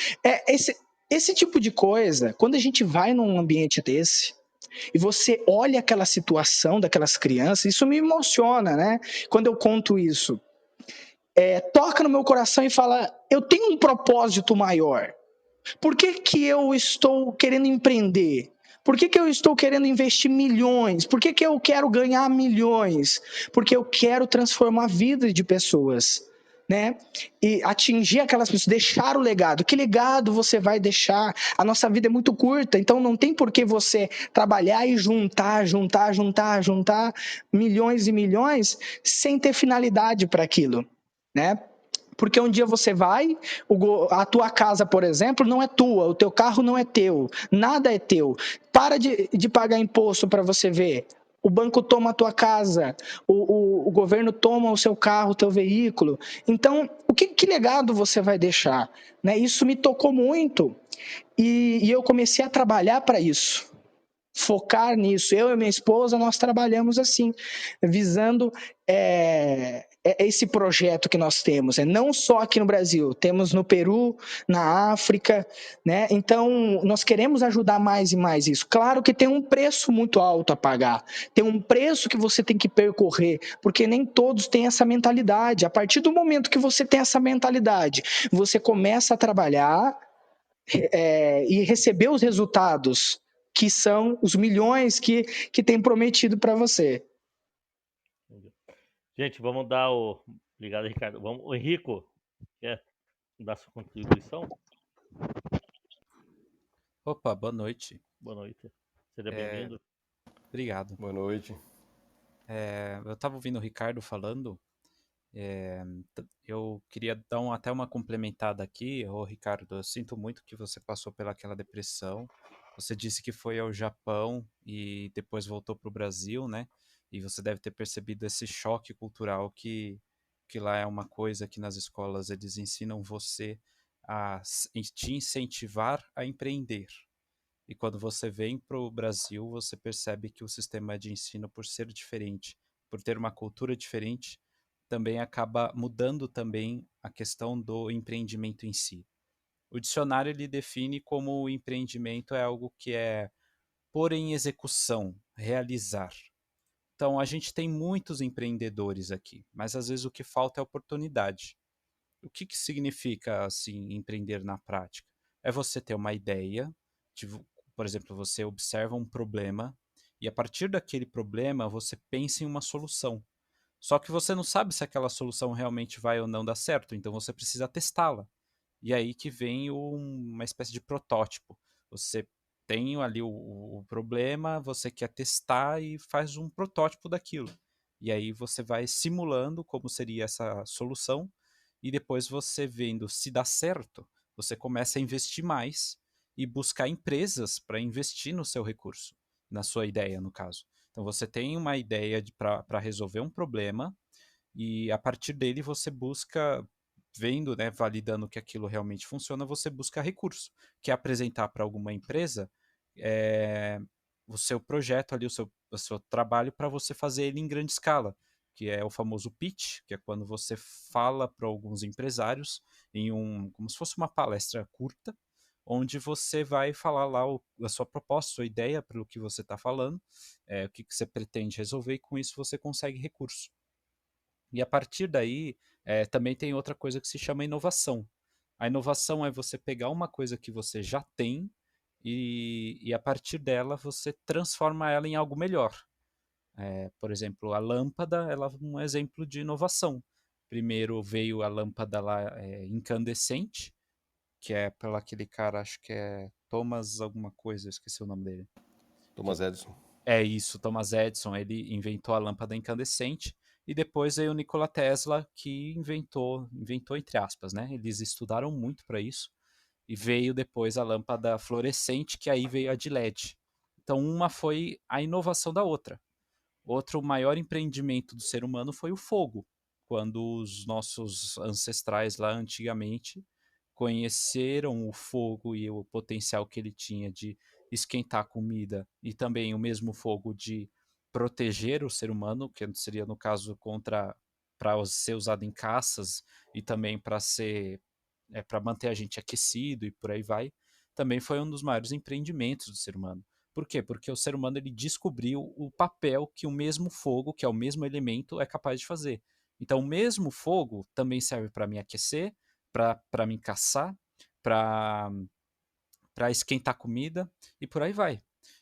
Esse tipo de coisa, quando a gente vai num ambiente desse e você olha aquela situação daquelas crianças, isso me emociona, né? Quando eu conto isso, toca no meu coração e fala: eu tenho um propósito maior. Por que eu estou querendo empreender? Por que eu estou querendo investir milhões? Por que eu quero ganhar milhões? Porque eu quero transformar a vida de pessoas, né? E atingir aquelas pessoas, deixar o legado. Que legado você vai deixar? A nossa vida é muito curta, então não tem por que você trabalhar e juntar milhões e milhões sem ter finalidade para aquilo, né? Porque um dia você vai, a tua casa, por exemplo, não é tua, o teu carro não é teu, nada é teu. Para de pagar imposto para você ver. O banco toma a tua casa, o governo toma o seu carro, o teu veículo. Então, que legado você vai deixar? Né? Isso me tocou muito e eu comecei a trabalhar para isso. Focar nisso. Eu e minha esposa, nós trabalhamos assim, visando esse projeto que nós temos, não só aqui no Brasil, temos no Peru, na África, né? Então, nós queremos ajudar mais e mais isso. Claro que tem um preço muito alto a pagar, tem um preço que você tem que percorrer, porque nem todos têm essa mentalidade. A partir do momento que você tem essa mentalidade, você começa a trabalhar e receber os resultados, que são os milhões que tem prometido para você. Gente, vamos dar o... Obrigado, Ricardo. Vamos... O Henrico, quer dar sua contribuição? Opa, boa noite. Boa noite. Seja bem-vindo. Obrigado. Boa noite. Eu estava ouvindo o Ricardo falando, eu queria dar até uma complementada aqui. Ô, Ricardo, eu sinto muito que você passou pelaquela depressão. Você disse que foi ao Japão e depois voltou para o Brasil, né? E você deve ter percebido esse choque cultural que lá é uma coisa que nas escolas eles ensinam você a te incentivar a empreender. E quando você vem para o Brasil, você percebe que o sistema de ensino, por ser diferente, por ter uma cultura diferente, também acaba mudando também a questão do empreendimento em si. O dicionário ele define como o empreendimento é algo que é pôr em execução, realizar. Então a gente tem muitos empreendedores aqui, mas às vezes o que falta é oportunidade. O que significa assim empreender na prática? É você ter uma ideia, por exemplo, você observa um problema e a partir daquele problema você pensa em uma solução. Só que você não sabe se aquela solução realmente vai ou não dar certo, então você precisa testá-la. E aí que vem uma espécie de protótipo. Você tem ali o problema, você quer testar e faz um protótipo daquilo. E aí você vai simulando como seria essa solução e depois você vendo se dá certo, você começa a investir mais e buscar empresas para investir no seu recurso, na sua ideia, no caso. Então você tem uma ideia para resolver um problema e a partir dele você busca, vendo, né, validando que aquilo realmente funciona, você busca recurso, que é apresentar para alguma empresa o seu projeto ali, o seu trabalho para você fazer ele em grande escala, que é o famoso pitch, que é quando você fala para alguns empresários como se fosse uma palestra curta, onde você vai falar lá a sua proposta, a sua ideia pelo que você está falando, o que você pretende resolver, e com isso você consegue recurso. E a partir daí, também tem outra coisa que se chama inovação. A inovação é você pegar uma coisa que você já tem e a partir dela você transforma ela em algo melhor. Por exemplo, a lâmpada ela é um exemplo de inovação. Primeiro veio a lâmpada lá incandescente, que é pelo aquele cara, acho que é Thomas alguma coisa, eu esqueci o nome dele. Thomas Edison. É isso, Thomas Edison, ele inventou a lâmpada incandescente e depois veio o Nikola Tesla que inventou entre aspas, né? Eles estudaram muito para isso e veio depois a lâmpada fluorescente, que aí veio a de LED. Então uma foi a inovação da outra. Outro maior empreendimento do ser humano foi o fogo, quando os nossos ancestrais lá antigamente conheceram o fogo e o potencial que ele tinha de esquentar a comida e também o mesmo fogo de proteger o ser humano, que seria no caso para ser usado em caças e também para manter a gente aquecido e por aí vai, também foi um dos maiores empreendimentos do ser humano. Por quê? Porque o ser humano ele descobriu o papel que o mesmo fogo, que é o mesmo elemento, é capaz de fazer. Então, o mesmo fogo também serve para me aquecer, para me caçar, para esquentar comida e por aí vai.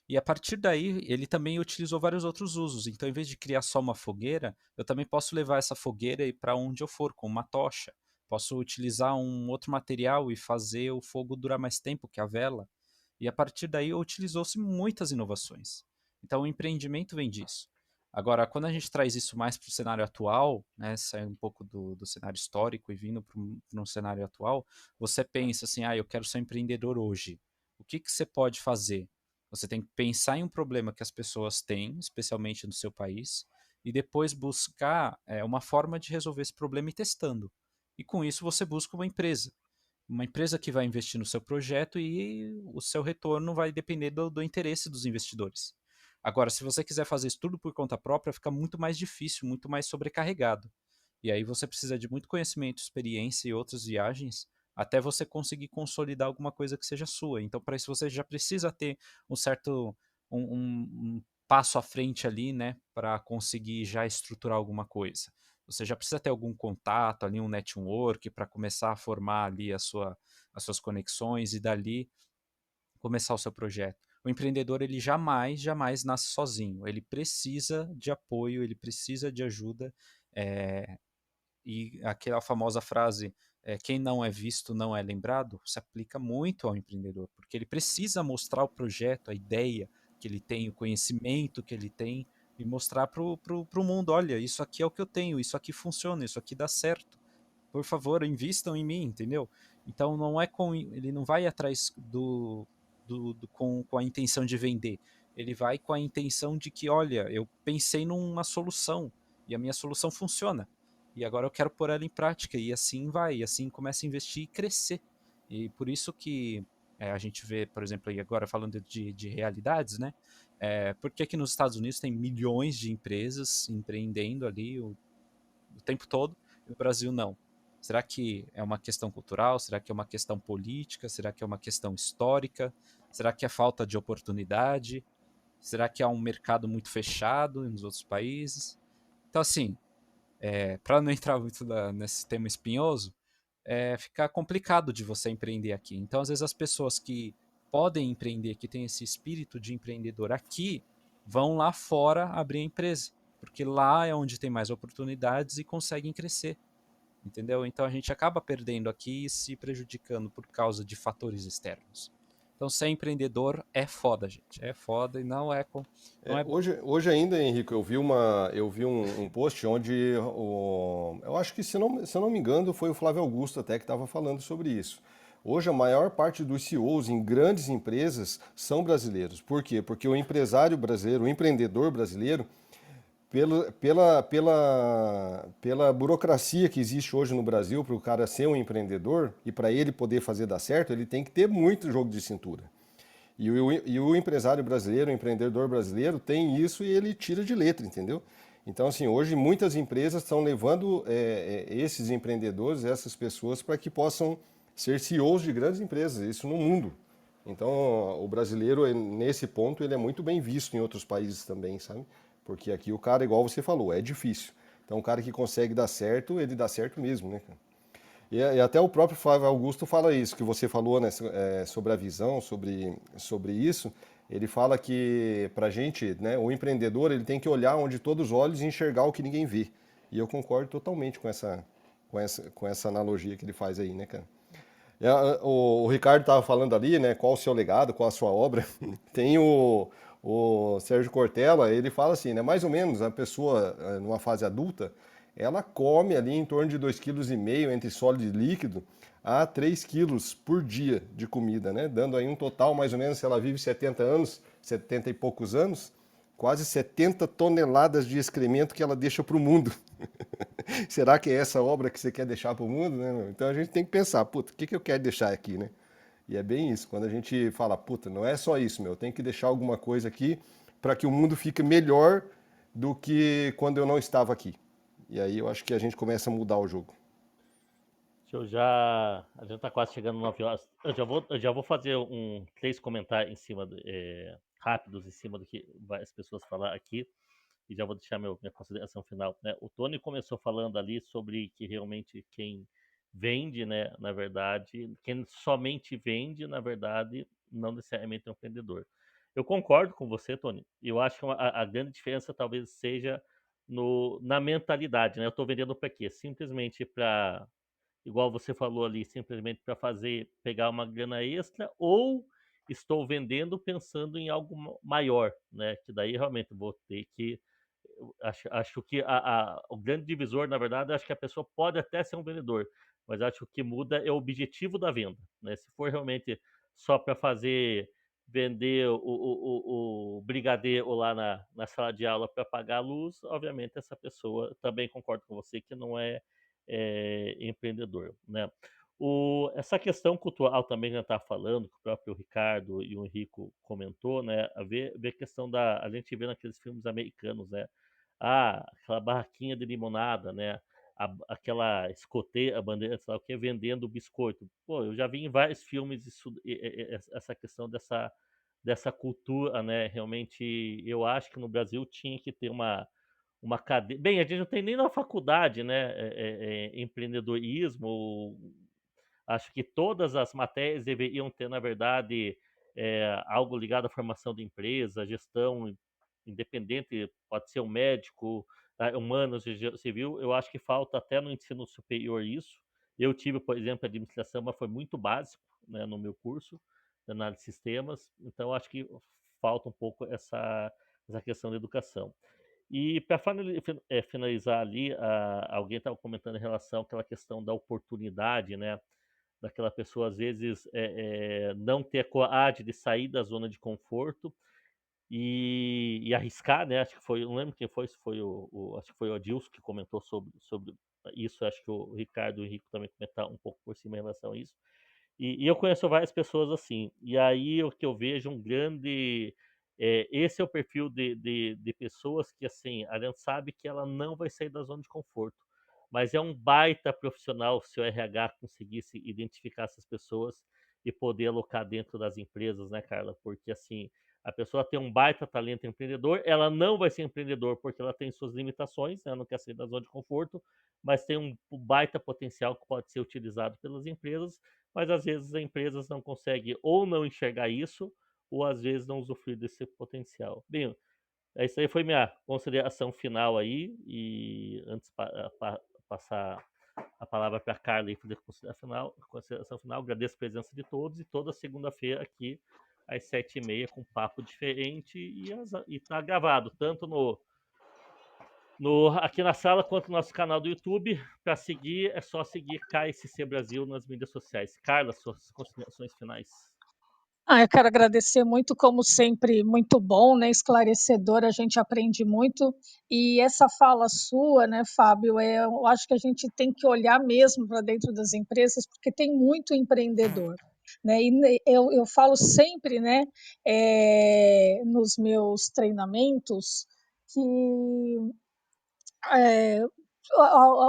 E a partir daí, ele também utilizou vários outros usos. Então, em vez de criar só uma fogueira, eu também posso levar essa fogueira para onde eu for, com uma tocha. Posso utilizar um outro material e fazer o fogo durar mais tempo, que a vela. E a partir daí, utilizou-se muitas inovações. Então, o empreendimento vem disso. Agora, quando a gente traz isso mais para o cenário atual, né, saindo um pouco do cenário histórico e vindo para um cenário atual, você pensa assim, eu quero ser empreendedor hoje. O que você pode fazer? Você tem que pensar em um problema que as pessoas têm, especialmente no seu país, e depois buscar uma forma de resolver esse problema e testando. E com isso você busca uma empresa que vai investir no seu projeto e o seu retorno vai depender do interesse dos investidores. Agora, se você quiser fazer isso tudo por conta própria, fica muito mais difícil, muito mais sobrecarregado. E aí você precisa de muito conhecimento, experiência e outras viagens até você conseguir consolidar alguma coisa que seja sua. Então, para isso você já precisa ter um certo um passo à frente ali, né, para conseguir já estruturar alguma coisa. Você já precisa ter algum contato ali, um network para começar a formar ali as suas conexões e dali começar o seu projeto. O empreendedor ele jamais nasce sozinho. Ele precisa de apoio, ele precisa de ajuda. é, e aquela famosa frase, quem não é visto não é lembrado, se aplica muito ao empreendedor, porque ele precisa mostrar o projeto, a ideia que ele tem, o conhecimento que ele tem, e mostrar para o mundo, olha, isso aqui é o que eu tenho, isso aqui funciona, isso aqui dá certo. Por favor, invistam em mim, entendeu? Então não é ele não vai atrás com a intenção de vender. Ele vai com a intenção de que, olha, eu pensei numa solução e a minha solução funciona. E agora eu quero pôr ela em prática. E assim vai, e assim começa a investir e crescer. E por isso que a gente vê, por exemplo, aí agora falando de realidades, né? Por que que nos Estados Unidos tem milhões de empresas empreendendo ali o tempo todo e no Brasil não? Será que é uma questão cultural? Será que é uma questão política? Será que é uma questão histórica? Será que é falta de oportunidade? Será que há um mercado muito fechado nos outros países? Então, assim, para não entrar muito nesse tema espinhoso, fica complicado de você empreender aqui. Então, às vezes, as pessoas que podem empreender, que têm esse espírito de empreendedor aqui, vão lá fora abrir a empresa, porque lá é onde tem mais oportunidades e conseguem crescer, entendeu? Então, a gente acaba perdendo aqui e se prejudicando por causa de fatores externos. Então, ser empreendedor é foda, gente. É foda e não é Hoje ainda, Henrique, eu vi um post onde eu acho que, se eu não me engano, foi o Flávio Augusto até que estava falando sobre isso. Hoje a maior parte dos CEOs em grandes empresas são brasileiros. Por quê? Porque o empresário brasileiro, o empreendedor brasileiro, pela burocracia que existe hoje no Brasil para o cara ser um empreendedor e para ele poder fazer dar certo, ele tem que ter muito jogo de cintura. E o empresário brasileiro, o empreendedor brasileiro tem isso e ele tira de letra, entendeu? Então, assim, hoje muitas empresas estão levando esses empreendedores, essas pessoas, para que possam ser CEOs de grandes empresas, isso no mundo. Então, o brasileiro, nesse ponto, ele é muito bem visto em outros países também, sabe? Porque aqui o cara, igual você falou, é difícil. Então, o cara que consegue dar certo, ele dá certo mesmo, né, cara? E até o próprio Flávio Augusto fala isso, que você falou, né, sobre a visão, sobre isso. Ele fala que, pra gente, né, o empreendedor ele tem que olhar onde todos os olhos e enxergar o que ninguém vê. E eu concordo totalmente com essa analogia que ele faz aí, né, cara? O Ricardo estava falando ali, né? Qual o seu legado, qual a sua obra. Tem o Sérgio Cortella, ele fala assim, né? Mais ou menos a pessoa numa fase adulta, ela come ali em torno de 2,5 kg entre sólido e líquido a 3 quilos por dia de comida, né? Dando aí um total, mais ou menos, se ela vive 70 anos, 70 e poucos anos, quase 70 toneladas de excremento que ela deixa para o mundo. Será que é essa obra que você quer deixar para o mundo, né, meu? Então a gente tem que pensar, puta, o que que eu quero deixar aqui, né? E é bem isso, quando a gente fala, puta, não é só isso, meu, tem que deixar alguma coisa aqui para que o mundo fique melhor do que quando eu não estava aqui. E aí eu acho que a gente começa a mudar o jogo. A gente tá quase chegando 9 horas. Eu já vou fazer 3 comentários em cima, rápidos em cima do que as pessoas falaram aqui. E já vou deixar minha consideração final, né? O Tony começou falando ali sobre que realmente quem vende, né, na verdade, quem somente vende, na verdade, não necessariamente é um empreendedor. Eu concordo com você, Tony. Eu acho que a grande diferença talvez seja na mentalidade, né? Eu estou vendendo para quê? Simplesmente para, igual você falou ali, simplesmente para pegar uma grana extra, ou estou vendendo pensando em algo maior, né? Que daí realmente vou ter que acho que o grande divisor, na verdade, acho que a pessoa pode até ser um vendedor, mas acho que o que muda é o objetivo da venda, né? Se for realmente só para vender o brigadeiro lá na sala de aula para pagar a luz, obviamente essa pessoa, também concordo com você, que não é empreendedor, né? Essa questão cultural também que a gente está falando, que o próprio Ricardo e o Henrico comentou, né? A questão a gente vê naqueles filmes americanos, né? Aquela barraquinha de limonada, né? aquela escoteira, a bandeira, sei lá o que, vendendo biscoito. Pô, eu já vi em vários filmes essa questão dessa cultura, né? Realmente, eu acho que no Brasil tinha que ter uma cadeia. Bem, a gente não tem nem na faculdade, né? Empreendedorismo. Acho que todas as matérias deveriam ter, na verdade, algo ligado à formação de empresa, gestão independente, pode ser um médico, humanos, civil. Eu acho que falta até no ensino superior isso. Eu tive, por exemplo, administração, mas foi muito básico, né, no meu curso de análise de sistemas. Então, acho que falta um pouco essa questão da educação. E para finalizar ali, alguém estava comentando em relação àquela questão da oportunidade, né? Daquela pessoa, às vezes, não ter a coragem de sair da zona de conforto e arriscar, né? Acho que foi, não lembro quem foi, se foi acho que foi o Adilson que comentou sobre isso. Acho que o Ricardo e o Henrique também comentaram um pouco por cima em relação a isso. E eu conheço várias pessoas assim. E aí o que eu vejo um grande. Esse é o perfil de pessoas que, assim, a gente sabe que ela não vai sair da zona de conforto. Mas é um baita profissional se o RH conseguisse identificar essas pessoas e poder alocar dentro das empresas, né, Carla? Porque, assim, a pessoa tem um baita talento empreendedor, ela não vai ser empreendedor porque ela tem suas limitações, né? Não quer sair da zona de conforto, mas tem um baita potencial que pode ser utilizado pelas empresas, mas às vezes as empresas não conseguem ou não enxergar isso, ou às vezes não usufruir desse potencial. Bem, isso aí foi minha consideração final aí, e antes passar a palavra para a Carla e fazer consideração final, agradeço a presença de todos, e toda segunda-feira aqui às 7h30 com um papo diferente, e tá gravado tanto aqui na sala quanto no nosso canal do YouTube. Para seguir, é só seguir KSC Brasil nas mídias sociais. Carla, suas considerações finais. Eu quero agradecer muito, como sempre, muito bom, né? Esclarecedor, a gente aprende muito. E essa fala sua, né, Fábio, eu acho que a gente tem que olhar mesmo para dentro das empresas, porque tem muito empreendedor. Né? E eu falo sempre, né, nos meus treinamentos, que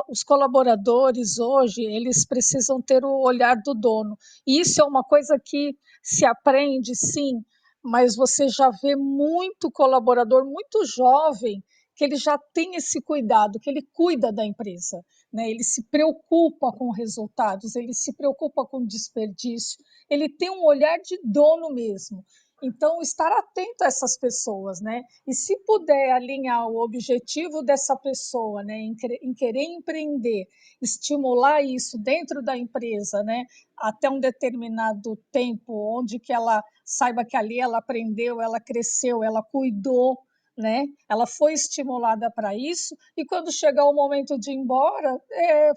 os colaboradores hoje, eles precisam ter o olhar do dono. E isso é uma coisa que se aprende, sim, mas você já vê muito colaborador, muito jovem, que ele já tem esse cuidado, que ele cuida da empresa, né? Ele se preocupa com resultados, ele se preocupa com desperdício, ele tem um olhar de dono mesmo. Então, estar atento a essas pessoas, né? E se puder alinhar o objetivo dessa pessoa, né, em querer empreender, estimular isso dentro da empresa, né, até um determinado tempo, onde que ela saiba que ali ela aprendeu, ela cresceu, ela cuidou, né? Ela foi estimulada para isso, e quando chegar o momento de ir embora,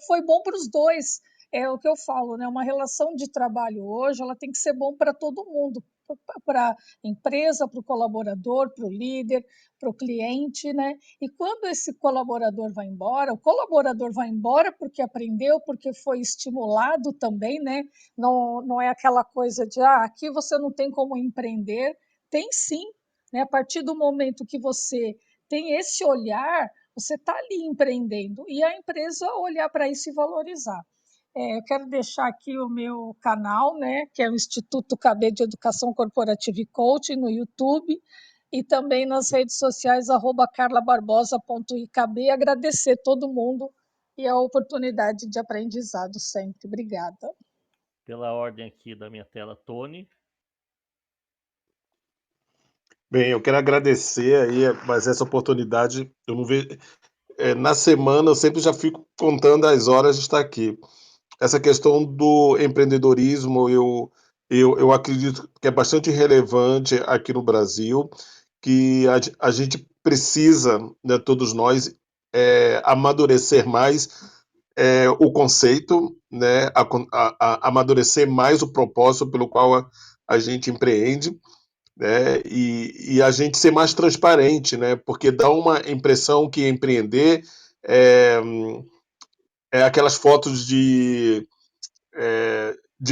foi bom para os dois. É o que eu falo, né? Uma relação de trabalho hoje, ela tem que ser bom para todo mundo, para a empresa, para o colaborador, para o líder, para o cliente, né? E quando esse colaborador vai embora, o colaborador vai embora porque aprendeu, porque foi estimulado também, né? Não é aquela coisa de, aqui você não tem como empreender. Tem sim, né? A partir do momento que você tem esse olhar, você está ali empreendendo, e a empresa olhar para isso e valorizar. Eu quero deixar aqui o meu canal, né, que é o Instituto KB de Educação Corporativa e Coaching, no YouTube, e também nas redes sociais, @carlabarbosa.ikb. Agradecer todo mundo e a oportunidade de aprendizado sempre. Obrigada. Pela ordem aqui da minha tela, Tony. Bem, eu quero agradecer aí, mas essa oportunidade eu não vejo. Na semana eu sempre já fico contando as horas de estar aqui. Essa questão do empreendedorismo, eu acredito que é bastante relevante aqui no Brasil, que a gente precisa, né, todos nós, amadurecer mais o conceito, né, amadurecer mais o propósito pelo qual a gente empreende, né, e a gente ser mais transparente, né, porque dá uma impressão que empreender é, aquelas fotos de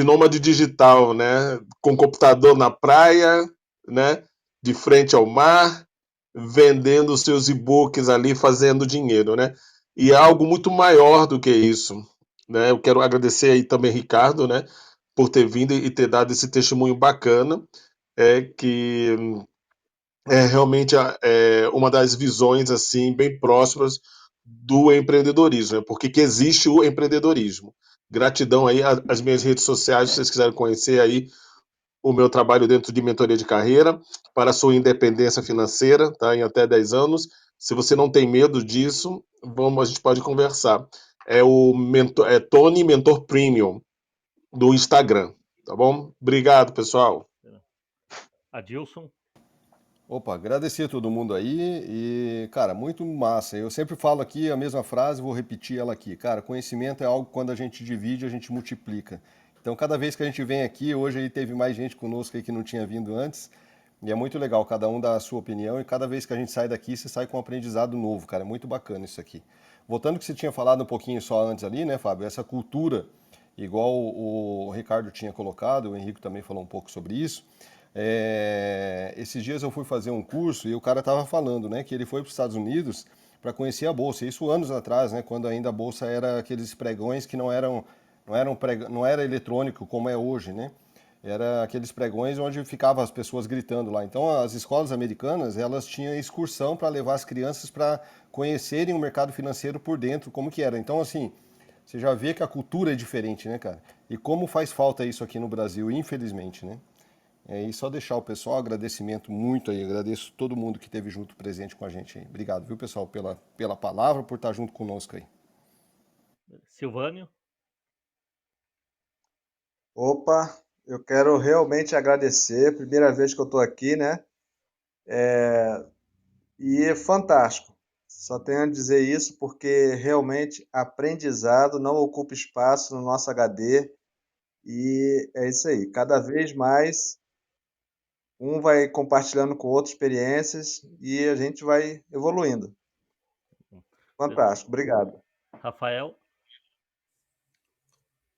nômade digital, né? Com computador na praia, né? De frente ao mar, vendendo seus e-books ali, fazendo dinheiro, né? E é algo muito maior do que isso, né? Eu quero agradecer aí também, Ricardo, né, por ter vindo e ter dado esse testemunho bacana, que realmente uma das visões assim bem próximas do empreendedorismo, né? Porque que existe o empreendedorismo. Gratidão aí às minhas redes sociais, se vocês quiserem conhecer aí o meu trabalho dentro de mentoria de carreira para a sua independência financeira, tá? Em até 10 anos. Se você não tem medo disso, a gente pode conversar. É o Tony Mentor Premium do Instagram, tá bom? Obrigado, pessoal. Adilson. Opa, agradecer a todo mundo aí e, cara, muito massa. Eu sempre falo aqui a mesma frase, vou repetir ela aqui. Cara, conhecimento é algo que quando a gente divide, a gente multiplica. Então, cada vez que a gente vem aqui, hoje aí teve mais gente conosco aí que não tinha vindo antes, e é muito legal, cada um dá a sua opinião, e cada vez que a gente sai daqui, você sai com um aprendizado novo, cara. É muito bacana isso aqui. Voltando ao que você tinha falado um pouquinho só antes ali, né, Fábio? Essa cultura, igual o Ricardo tinha colocado, o Henrique também falou um pouco sobre isso. Esses dias eu fui fazer um curso e o cara estava falando, né, que ele foi para os Estados Unidos para conhecer a bolsa. Isso anos atrás, né, quando ainda a bolsa era aqueles pregões que não era eletrônico como é hoje, né? Era aqueles pregões onde ficavam as pessoas gritando lá. Então as escolas americanas, elas tinham excursão para levar as crianças para conhecerem o mercado financeiro por dentro, como que era. Então assim, você já vê que a cultura é diferente, né, cara? E como faz falta isso aqui no Brasil, infelizmente, né? E só deixar o pessoal, agradecimento muito aí, agradeço todo mundo que esteve junto, presente com a gente aí. Obrigado, viu, pessoal, pela palavra, por estar junto conosco aí. Silvânio. Opa, eu quero realmente agradecer, primeira vez que eu estou aqui, né? E é fantástico. Só tenho a dizer isso porque realmente aprendizado não ocupa espaço no nosso HD e é isso aí. Cada vez mais um vai compartilhando com outras experiências e a gente vai evoluindo. Fantástico, obrigado. Rafael.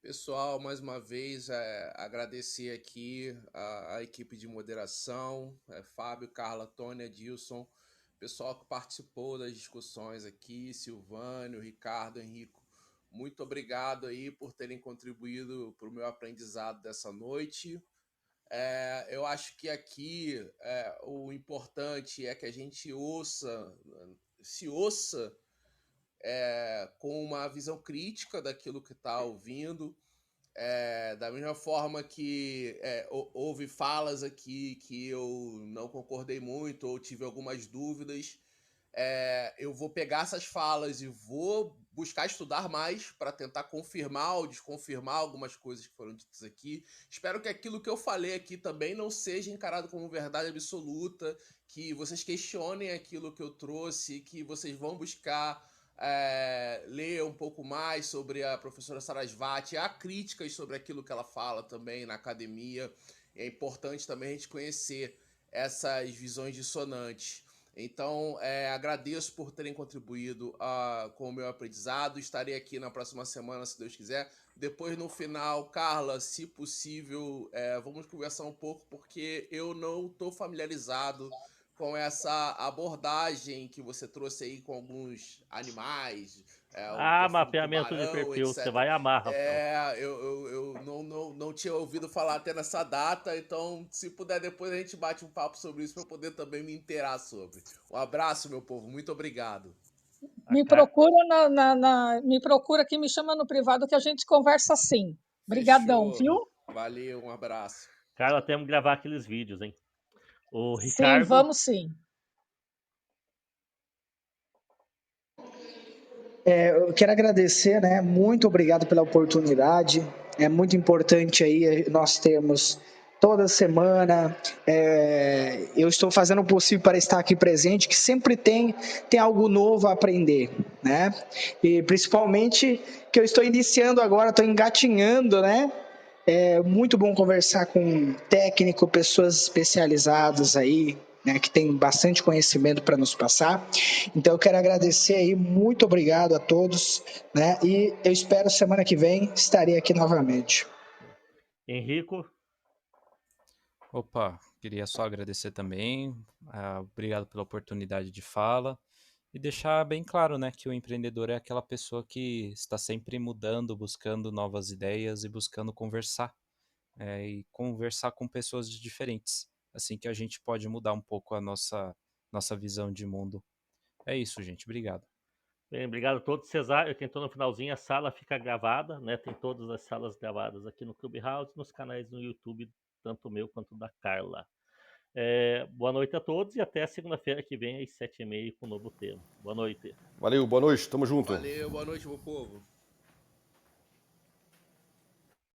Pessoal, mais uma vez, agradecer aqui a equipe de moderação, Fábio, Carla, Tônia, Adilson, pessoal que participou das discussões aqui, Silvânio, Ricardo, Henrico, muito obrigado aí por terem contribuído para o meu aprendizado dessa noite. Eu acho que aqui o importante é que a gente se ouça com uma visão crítica daquilo que está ouvindo. Da mesma forma que houve falas aqui que eu não concordei muito ou tive algumas dúvidas, eu vou pegar essas falas e vou buscar estudar mais para tentar confirmar ou desconfirmar algumas coisas que foram ditas aqui. Espero que aquilo que eu falei aqui também não seja encarado como verdade absoluta, que vocês questionem aquilo que eu trouxe, que vocês vão buscar ler um pouco mais sobre a professora Sarasvati. Há críticas sobre aquilo que ela fala também na academia. É importante também a gente conhecer essas visões dissonantes. Então, agradeço por terem contribuído com o meu aprendizado. Estarei aqui na próxima semana, se Deus quiser. Depois, no final, Carla, se possível, vamos conversar um pouco, porque eu não estou familiarizado com essa abordagem que você trouxe aí com alguns animais, o perfil do Mapeamento de tubarão, perfil. Você etc. vai amar, Rafael. Eu não tinha ouvido falar até nessa data, então se puder depois a gente bate um papo sobre isso para eu poder também me inteirar sobre. Um abraço, meu povo, muito obrigado. Me procura me procura aqui, me chama no privado que a gente conversa sim. Obrigadão, viu? Valeu, um abraço. Carla, temos que gravar aqueles vídeos, hein? O Sim, Ricardo. vamos sim. Eu quero agradecer, né? Muito obrigado pela oportunidade. É muito importante aí nós termos toda semana. Eu estou fazendo o possível para estar aqui presente, que sempre tem algo novo a aprender, né? E principalmente que eu estou iniciando agora, estou engatinhando, né? É muito bom conversar com técnico, pessoas especializadas aí, né, que tem bastante conhecimento para nos passar. Então eu quero agradecer aí, muito obrigado a todos, né? E eu espero semana que vem estarei aqui novamente. Henrico. Opa, queria só agradecer também. Obrigado pela oportunidade de fala. E deixar bem claro, né, que o empreendedor é aquela pessoa que está sempre mudando, buscando novas ideias e buscando conversar, e conversar com pessoas diferentes. Assim que a gente pode mudar um pouco a nossa visão de mundo. É isso, gente. Obrigado. Bem, obrigado a todos. Cesário, quem estou no finalzinho, a sala fica gravada, né? Tem todas as salas gravadas aqui no Clubhouse, nos canais no YouTube, tanto o meu quanto o da Carla. Boa noite a todos e até segunda-feira que vem, às 7h30, com um novo tema. Boa noite. Valeu, boa noite, tamo junto. Valeu, boa noite, meu povo.